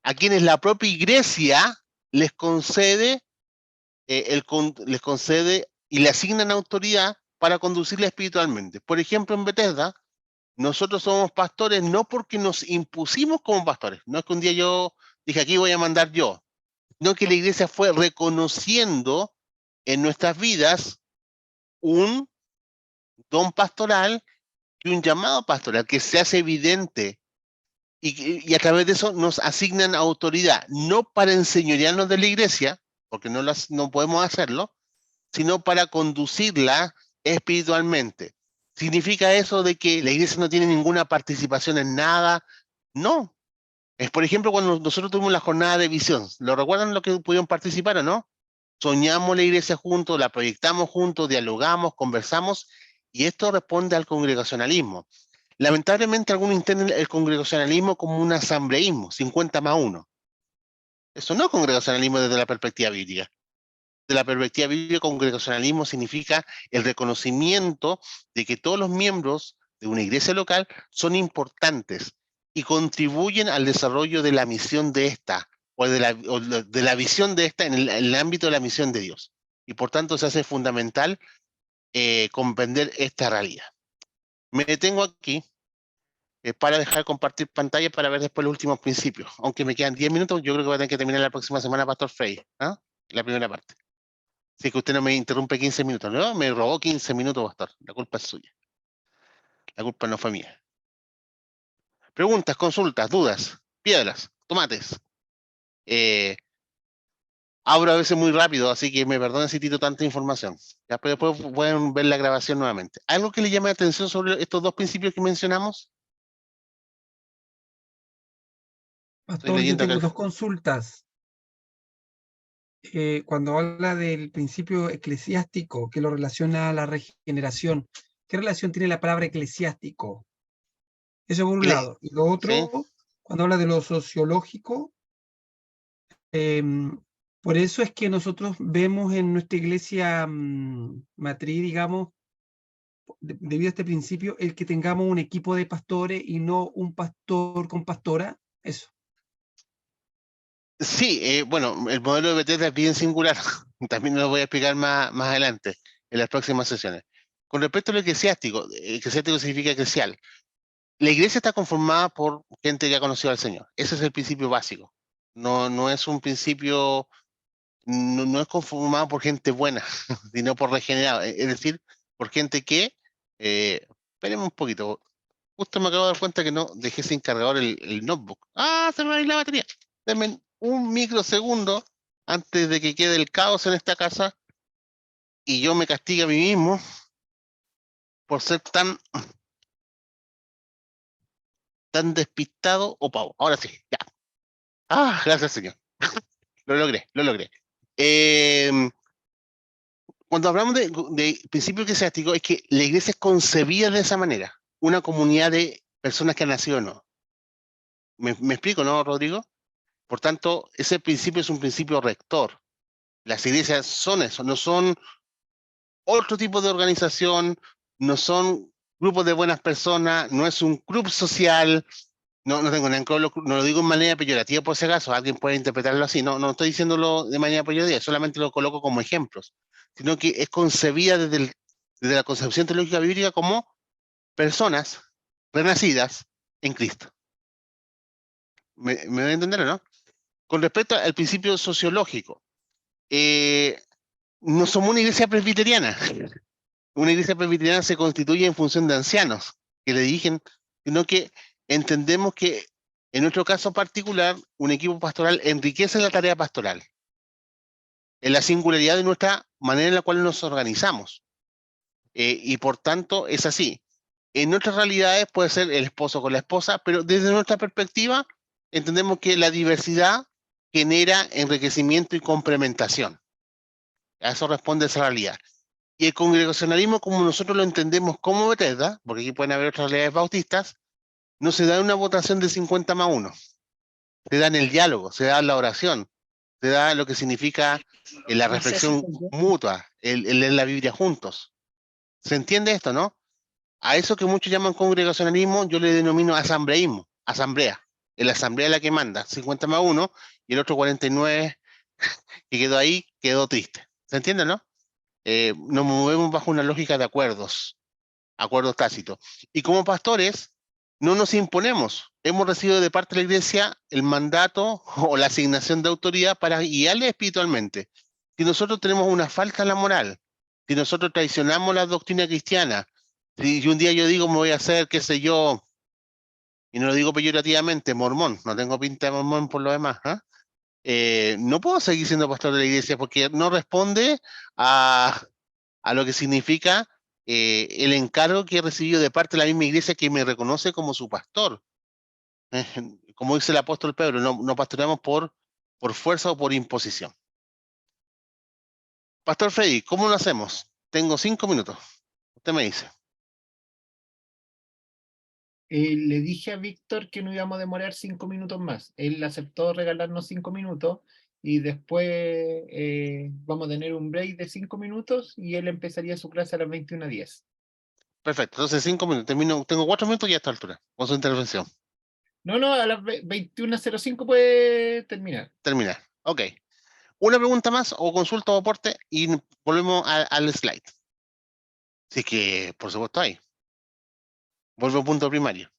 a quienes la propia iglesia les concede y le asignan autoridad para conducirla espiritualmente. Por ejemplo, en Bethesda, nosotros somos pastores no porque nos impusimos como pastores, no es que un día yo dije aquí voy a mandar yo, no, que la iglesia fue reconociendo en nuestras vidas un don pastoral y un llamado pastoral que se hace evidente y a través de eso nos asignan autoridad, no para enseñorearnos de la iglesia, porque no podemos hacerlo, sino para conducirla espiritualmente. ¿Significa eso de que la iglesia no tiene ninguna participación en nada? No. Es, por ejemplo, cuando nosotros tuvimos la jornada de visión, ¿lo recuerdan lo que pudieron participar o no? Soñamos la iglesia juntos, la proyectamos juntos, dialogamos, conversamos, y esto responde al congregacionalismo. Lamentablemente, algunos entienden el congregacionalismo como un asambleísmo, 50+1. Eso no es congregacionalismo desde la perspectiva bíblica. De la perspectiva bíblica, congregacionalismo significa el reconocimiento de que todos los miembros de una iglesia local son importantes y contribuyen al desarrollo de la misión de esta, o de la visión de esta en el ámbito de la misión de Dios. Y por tanto se hace fundamental comprender esta realidad. Me detengo aquí para dejar compartir pantalla para ver después los últimos principios. Aunque me quedan 10 minutos, yo creo que voy a tener que terminar la próxima semana, Pastor Frey, ¿ah? La primera parte. Si es que usted no me interrumpe 15 minutos, ¿no? Me robó 15 minutos, Pastor. La culpa es suya. La culpa no fue mía. Preguntas, consultas, dudas, piedras, tomates. Abro a veces muy rápido, así que me perdonen si tiro tanta información. Ya, pero después pueden ver la grabación nuevamente. ¿Algo que le llame la atención sobre estos dos principios que mencionamos? Estoy Pastor, yo leyendo tengo acá. dos consultas. Cuando habla del principio eclesiástico que lo relaciona a la regeneración, ¿qué relación tiene la palabra eclesiástico? Eso por un lado. Y lo ¿Sí? otro, cuando habla de lo sociológico, por eso es que nosotros vemos en nuestra iglesia matriz, digamos, debido a este principio, el que tengamos un equipo de pastores y no un pastor con pastora. Eso. Sí, bueno, el modelo de Bethesda es bien singular. También lo voy a explicar más adelante, en las próximas sesiones. Con respecto a lo eclesiástico significa eclesial. La iglesia está conformada por gente que ha conocido al Señor. Ese es el principio básico. No es un principio, no es conformado por gente buena, sino por regenerado. Es decir, por gente que, esperemos un poquito. Justo me acabo de dar cuenta que no dejé sin cargador el notebook. ¡Ah! Se me va a ir la batería. Denme un microsegundo antes de que quede el caos en esta casa y yo me castigue a mí mismo por ser tan despistado o pavo. Ahora sí, ya. Ah, gracias, señor. Lo logré, lo logré. Cuando hablamos de principio eclesiástico, es que la iglesia es concebida de esa manera. Una comunidad de personas que han nacido o no. ¿Me explico, no, Rodrigo? Por tanto, ese principio es un principio rector. Las iglesias son eso, no son otro tipo de organización, no son grupos de buenas personas, no es un club social, no tengo nada en contra, no lo digo en manera peyorativa por si acaso, alguien puede interpretarlo así, no estoy diciéndolo de manera peyorativa, solamente lo coloco como ejemplos, sino que es concebida desde la concepción teológica bíblica como personas renacidas en Cristo. ¿Me voy a entender o no? Con respecto al principio sociológico, no somos una iglesia presbiteriana. Una iglesia presbiteriana se constituye en función de ancianos que le dirigen, sino que entendemos que en nuestro caso particular, un equipo pastoral enriquece la tarea pastoral, en la singularidad de nuestra manera en la cual nos organizamos. Y por tanto es así. En nuestras realidades puede ser el esposo con la esposa, pero desde nuestra perspectiva entendemos que la diversidad genera enriquecimiento y complementación. A eso responde esa realidad. Y el congregacionalismo, como nosotros lo entendemos como Bethesda, porque aquí pueden haber otras realidades bautistas, no se da en una votación de 50+1. Se da en el diálogo, se da en la oración, se da lo que significa la reflexión mutua, el leer la Biblia juntos. ¿Se entiende esto, no? A eso que muchos llaman congregacionalismo, yo le denomino asambleísmo, asamblea. La asamblea es la que manda, 50+1, y el otro 49 que quedó ahí, quedó triste. ¿Se entiende, no? Nos movemos bajo una lógica de acuerdos tácitos. Y como pastores, no nos imponemos. Hemos recibido de parte de la iglesia el mandato o la asignación de autoridad para guiarle espiritualmente. Si nosotros tenemos una falta en la moral, si nosotros traicionamos la doctrina cristiana, si un día yo digo me voy a hacer, qué sé yo, y no lo digo peyorativamente, mormón, no tengo pinta de mormón por lo demás, no puedo seguir siendo pastor de la iglesia porque no responde a lo que significa el encargo que he recibido de parte de la misma iglesia que me reconoce como su pastor. Como dice el apóstol Pedro, no pastoreamos por fuerza o por imposición. Pastor Freddy, ¿cómo lo hacemos? Tengo 5 minutos. Usted me dice. Le dije a Víctor que no íbamos a demorar 5 minutos más. Él aceptó regalarnos 5 minutos y después vamos a tener un break de 5 minutos y él empezaría su clase a las 21:10. Perfecto, entonces 5 minutos. Tengo 4 minutos ya a esta altura, con su intervención. No, a las 21:05 puede terminar. Terminar, ok. Una pregunta más o consulta o aporte y volvemos al slide. Así que, por supuesto, hay. Vuelvo al punto primario.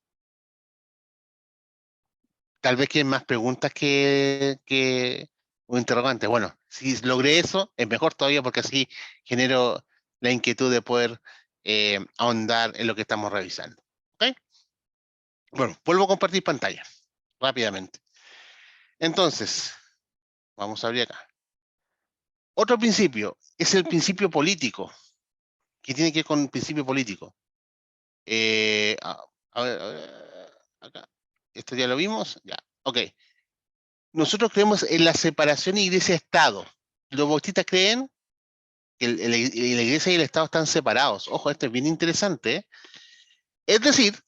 Tal vez que más preguntas que un interrogante. Bueno, si logré eso, es mejor todavía porque así genero la inquietud de poder ahondar en lo que estamos revisando. ¿Ok? Bueno, vuelvo a compartir pantalla rápidamente. Entonces, Vamos a abrir acá. Otro principio es el principio político, que tiene que ver con el principio político. A ver, acá. ¿Esto ya lo vimos? Ya, ok. Nosotros creemos en la separación iglesia-estado. Los bautistas creen que la iglesia y el estado están separados. Ojo, esto es bien interesante, ¿eh? Es decir,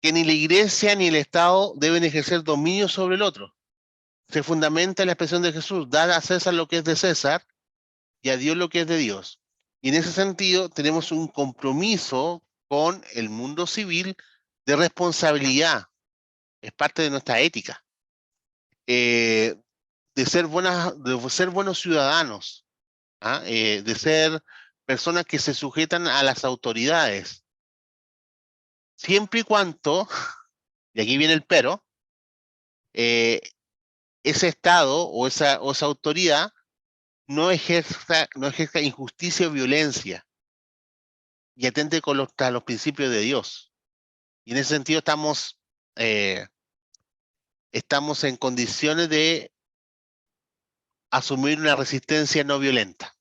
que ni la iglesia ni el estado deben ejercer dominio sobre el otro. Se fundamenta en la expresión de Jesús: dar a César lo que es de César y a Dios lo que es de Dios. Y en ese sentido tenemos un compromiso con el mundo civil de responsabilidad. Es parte de nuestra ética. De ser buenos ciudadanos, ¿ah? De ser personas que se sujetan a las autoridades. Siempre y cuando, y aquí viene el pero, ese Estado o esa autoridad no ejerza injusticia o violencia y atente a los principios de Dios. Y en ese sentido estamos en condiciones de asumir una resistencia no violenta.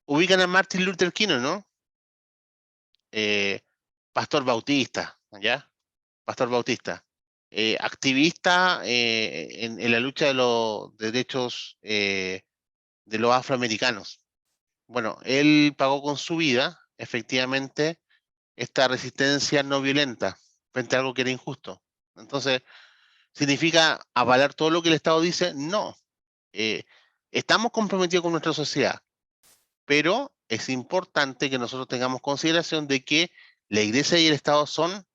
Ubican a Martin Luther King, ¿no? Pastor bautista, ¿ya? Pastor bautista. Activista en la lucha de los derechos de los afroamericanos. Bueno, él pagó con su vida, efectivamente, esta resistencia no violenta frente a algo que era injusto. Entonces, ¿significa avalar todo lo que el Estado dice? No. Estamos comprometidos con nuestra sociedad, pero es importante que nosotros tengamos consideración de que la iglesia y el Estado son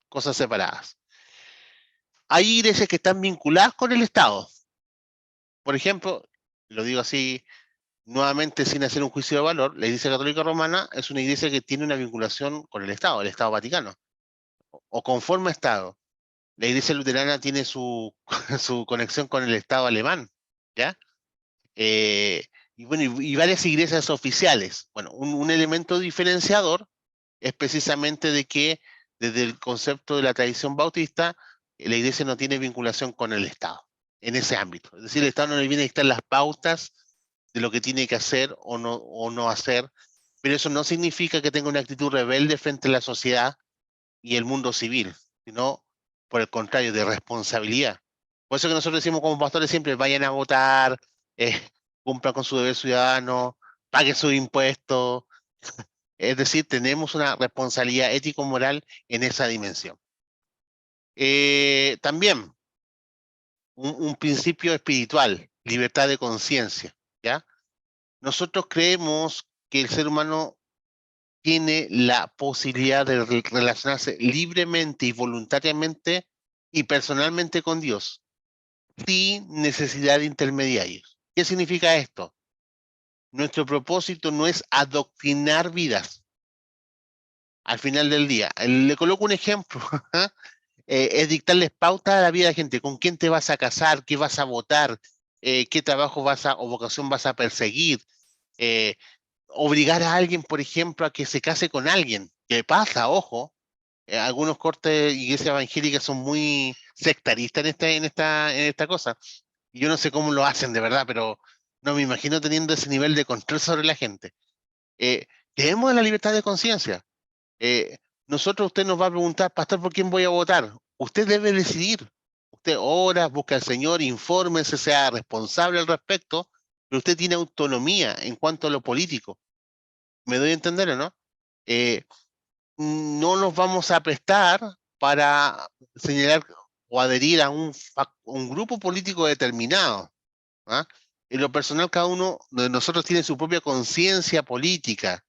cosas separadas. Hay iglesias que están vinculadas con el Estado. Por ejemplo, lo digo así nuevamente sin hacer un juicio de valor, la Iglesia Católica Romana es una iglesia que tiene una vinculación con el Estado Vaticano, o conforme a Estado. La Iglesia Luterana tiene su conexión con el Estado alemán, ¿ya? Y bueno, y varias iglesias oficiales. Bueno, un elemento diferenciador es precisamente de que desde el concepto de la tradición bautista, la iglesia no tiene vinculación con el Estado en ese ámbito. Es decir, el Estado no le viene a dictar las pautas de lo que tiene que hacer o no hacer, pero eso no significa que tenga una actitud rebelde frente a la sociedad y el mundo civil, sino por el contrario, de responsabilidad. Por eso que nosotros decimos como pastores siempre: vayan a votar, cumplan con su deber ciudadano, paguen sus impuestos. Es decir, tenemos una responsabilidad ético-moral en esa dimensión. También un principio espiritual, libertad de conciencia, ¿ya? Nosotros creemos que el ser humano tiene la posibilidad de relacionarse libremente y voluntariamente y personalmente con Dios, sin necesidad de intermediarios. ¿Qué significa esto? Nuestro propósito no es adoctrinar vidas. Al final del día, le coloco un ejemplo, es dictarles pautas a la vida de la gente: con quién te vas a casar, qué vas a votar, qué trabajo o vocación vas a perseguir, obligar a alguien, por ejemplo, a que se case con alguien. ¿Qué pasa? Ojo, algunos cortes de iglesias evangélicas son muy sectaristas en esta cosa. Y yo no sé cómo lo hacen de verdad, pero no me imagino teniendo ese nivel de control sobre la gente. Creemos en la libertad de conciencia. Usted nos va a preguntar: pastor, ¿por quién voy a votar? Usted debe decidir. Usted ora, busca al Señor, infórmese, sea responsable al respecto, pero usted tiene autonomía en cuanto a lo político. ¿Me doy a entender o no? No nos vamos a prestar para señalar o adherir a un grupo político determinado, ¿ah? En lo personal, cada uno de nosotros tiene su propia conciencia política,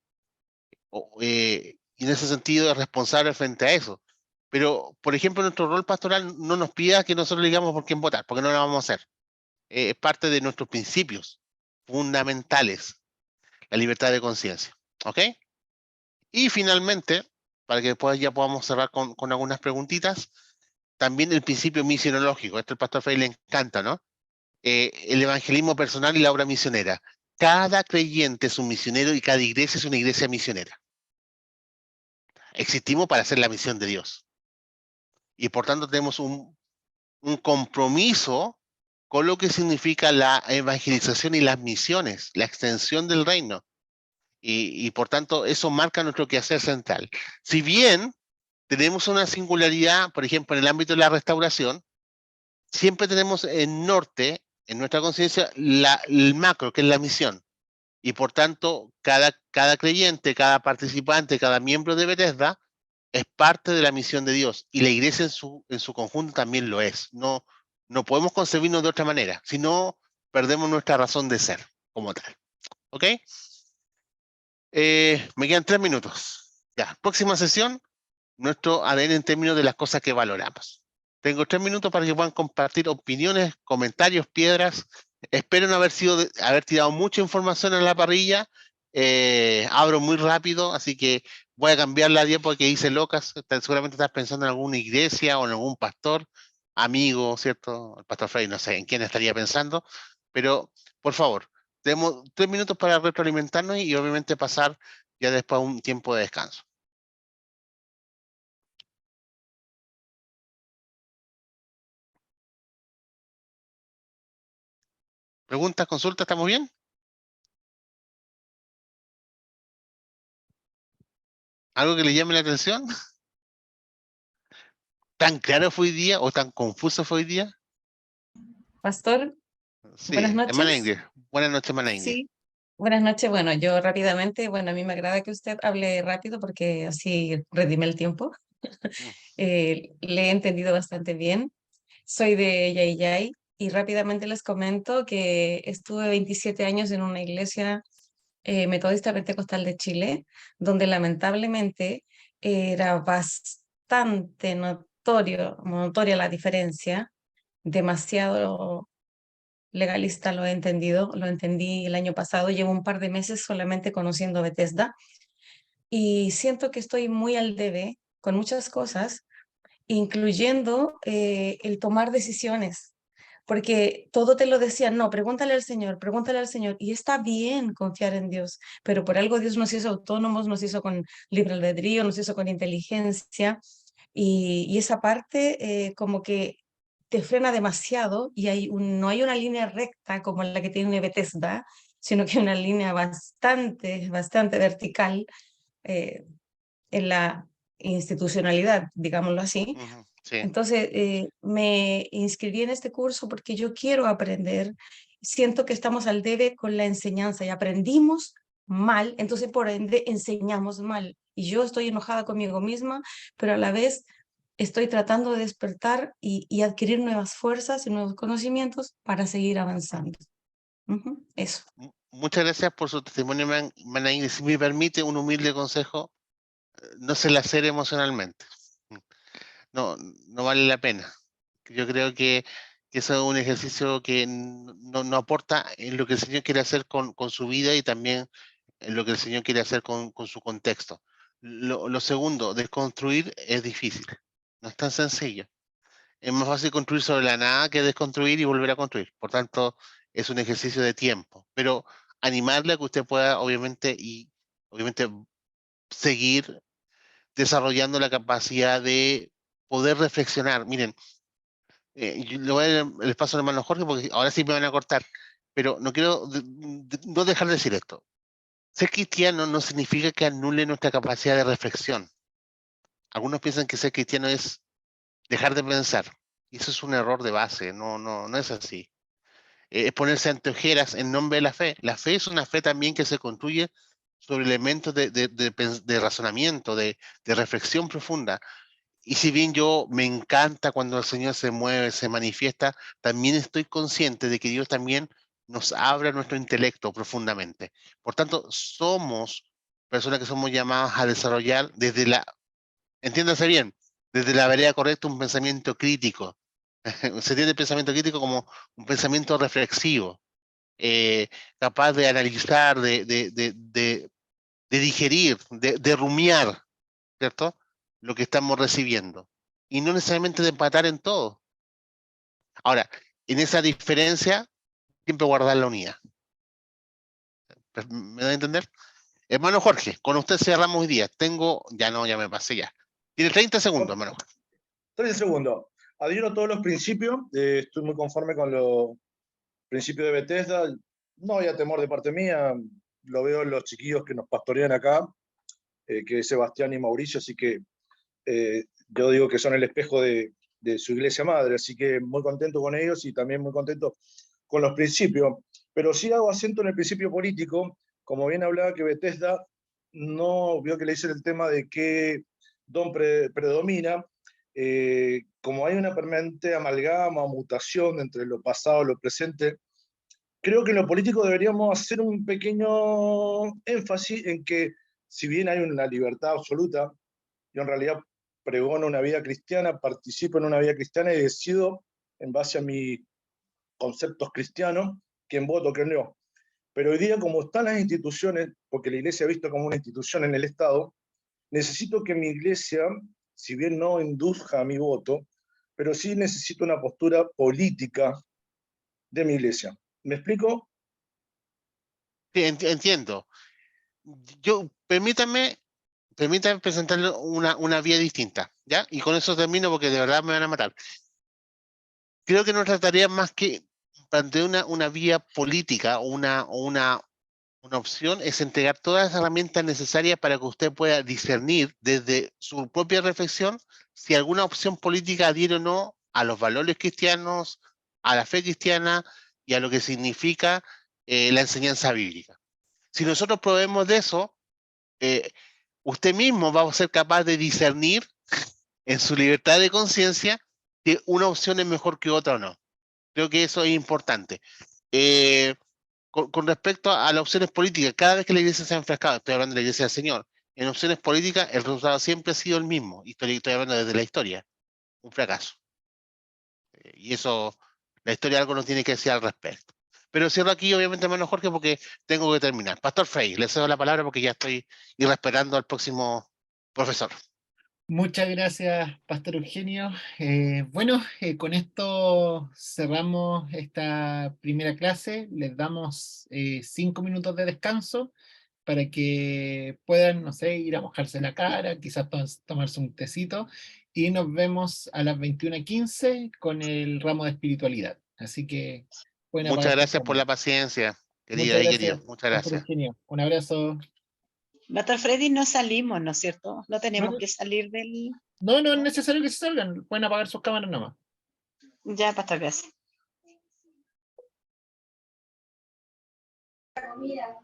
y en ese sentido es responsable frente a eso. Pero, por ejemplo, nuestro rol pastoral no nos pida que nosotros digamos por quién votar, porque no lo vamos a hacer. Es parte de nuestros principios fundamentales, la libertad de conciencia. ¿Ok? Y finalmente, para que después ya podamos cerrar con algunas preguntitas, también el principio misionológico. Esto al pastor Frey le encanta, ¿no? El evangelismo personal y la obra misionera. Cada creyente es un misionero y cada iglesia es una iglesia misionera. Existimos para hacer la misión de Dios. Y por tanto tenemos un compromiso con lo que significa la evangelización y las misiones, la extensión del reino. Y por tanto, eso marca nuestro quehacer central. Si bien tenemos una singularidad, por ejemplo, en el ámbito de la restauración, siempre tenemos en norte, en nuestra conciencia, el macro, que es la misión. Y por tanto, cada creyente, cada participante, cada miembro de Bethesda es parte de la misión de Dios. Y la iglesia en su conjunto también lo es. No podemos concebirnos de otra manera, si no perdemos nuestra razón de ser como tal. ¿Ok? Me quedan 3 minutos. Ya, próxima sesión, nuestro ADN en términos de las cosas que valoramos. Tengo 3 minutos para que puedan compartir opiniones, comentarios, piedras. Espero no haber tirado mucha información en la parrilla. Abro muy rápido, así que voy a cambiar la diapo que dice Locas. Seguramente estás pensando en alguna iglesia o en algún pastor, amigo, ¿cierto? El pastor Frey, no sé en quién estaría pensando, pero por favor, tenemos 3 minutos para retroalimentarnos y obviamente pasar ya después a un tiempo de descanso. ¿Preguntas, consultas? ¿Estamos bien? ¿Algo que le llame la atención? ¿Tan claro fue hoy día o tan confuso fue hoy día? Pastor, Sí, buenas hermana noches. Ingrid. Buenas noches, hermana Ingrid. Sí, buenas noches. Bueno, yo rápidamente, bueno, a mí me agrada que usted hable rápido porque así redime el tiempo. Le he entendido bastante bien. Soy de Yayay y rápidamente les comento que estuve 27 años en una iglesia metodista pentecostal de Chile, donde lamentablemente era bastante notoria la diferencia, demasiado legalista lo he entendido, lo entendí el año pasado, llevo un par de meses solamente conociendo Bethesda y siento que estoy muy al debe con muchas cosas, incluyendo el tomar decisiones, porque todo te lo decían, no, pregúntale al Señor, y está bien confiar en Dios, pero por algo Dios nos hizo autónomos, nos hizo con libre albedrío, nos hizo con inteligencia, y esa parte como que te frena demasiado y no hay una línea recta como la que tiene Bethesda, sino que una línea bastante vertical en la institucionalidad, digámoslo así. Sí. Entonces, me inscribí en este curso porque yo quiero aprender. Siento que estamos al debe con la enseñanza y aprendimos mal, entonces por ende enseñamos mal. Y yo estoy enojada conmigo misma, pero a la vez estoy tratando de despertar y adquirir nuevas fuerzas y nuevos conocimientos para seguir avanzando. Eso. Muchas gracias por su testimonio, hermana Ingrid. Si me permite un humilde consejo, no se lacere emocionalmente. No vale la pena. Yo creo que eso es un ejercicio que no aporta en lo que el Señor quiere hacer con su vida y también en lo que el Señor quiere hacer con su contexto. Lo segundo, desconstruir es difícil. No es tan sencillo. Es más fácil construir sobre la nada que desconstruir y volver a construir. Por tanto, es un ejercicio de tiempo. Pero animarle a que usted pueda, obviamente, seguir desarrollando la capacidad de poder reflexionar. Miren, yo le voy a dar el espacio al hermano Jorge porque ahora sí me van a cortar, pero no quiero no dejar de decir esto. Ser cristiano no significa que anule nuestra capacidad de reflexión. Algunos piensan que ser cristiano es dejar de pensar. Y eso es un error de base, no es así. Es ponerse ante ojeras en nombre de la fe. La fe es una fe también que se construye sobre elementos de razonamiento, de reflexión profunda. Y si bien yo me encanta cuando el Señor se mueve, se manifiesta, también estoy consciente de que Dios también nos abre nuestro intelecto profundamente. Por tanto, somos personas que somos llamadas a desarrollar entiéndase bien, desde la vereda correcta un pensamiento crítico. Se entiende el pensamiento crítico como un pensamiento reflexivo, capaz de analizar, de digerir, de rumiar, ¿cierto? Lo que estamos recibiendo. Y no necesariamente de empatar en todo. Ahora, en esa diferencia, siempre guardar la unidad. ¿Me da a entender? Hermano Jorge, con usted cerramos hoy día. Ya me pasé ya. Tiene 30 segundos, hermano Jorge. 30 segundos. adhiero a todos los principios, estoy muy conforme con los principios de Bethesda, no había temor de parte mía, lo veo en los chiquillos que nos pastorean acá, que es Sebastián y Mauricio, así que yo digo que son el espejo de su iglesia madre, así que muy contento con ellos y también muy contento con los principios, pero sí hago acento en el principio político, como bien hablaba que Bethesda no vio que le dicen el tema de qué don predomina, como hay una permanente amalgama o mutación entre lo pasado y lo presente, creo que en lo político deberíamos hacer un pequeño énfasis en que si bien hay una libertad absoluta, yo en realidad pregono una vida cristiana, participo en una vida cristiana y decido, en base a mis conceptos cristianos, quién voto, quién no. Pero hoy día, como están las instituciones, porque la iglesia ha visto como una institución en el Estado, necesito que mi iglesia, si bien no induzca mi voto, pero sí necesito una postura política de mi iglesia. ¿Me explico? Sí, entiendo. Permítanme presentarle una vía distinta, ¿ya? Y con eso termino porque de verdad me van a matar. Creo que nuestra tarea más que plantear una vía política o una opción es entregar todas las herramientas necesarias para que usted pueda discernir desde su propia reflexión si alguna opción política adhiere o no a los valores cristianos, a la fe cristiana y a lo que significa la enseñanza bíblica. Si nosotros proveemos de eso, usted mismo va a ser capaz de discernir en su libertad de conciencia que una opción es mejor que otra o no. Creo que eso es importante. Con respecto a las opciones políticas, cada vez que la iglesia se ha enfrascado, estoy hablando de la iglesia del Señor, en opciones políticas, el resultado siempre ha sido el mismo. Estoy hablando desde la historia, un fracaso. Y eso, la historia algo nos tiene que decir al respecto. Pero cierro aquí, obviamente, hermano Jorge, porque tengo que terminar. Pastor Frey, le cedo la palabra porque ya estoy irrespetando al próximo profesor. Muchas gracias, Pastor Eugenio. Bueno, con esto cerramos esta primera clase. Les damos 5 minutos de descanso para que puedan, no sé, ir a mojarse la cara, quizás tomarse un tecito, y nos vemos a las 21:15 con el ramo de espiritualidad. Así que pueden apagar Muchas sus gracias por la cámaras. paciencia, querida Muchas y querido. gracias, Muchas Pastor gracias. Eugenio. Un abrazo. Pastor Freddy, no salimos, ¿no es cierto? No tenemos No, que salir del... no es necesario que se salgan, pueden apagar sus cámaras nomás. Ya, Pastor, gracias. Comida.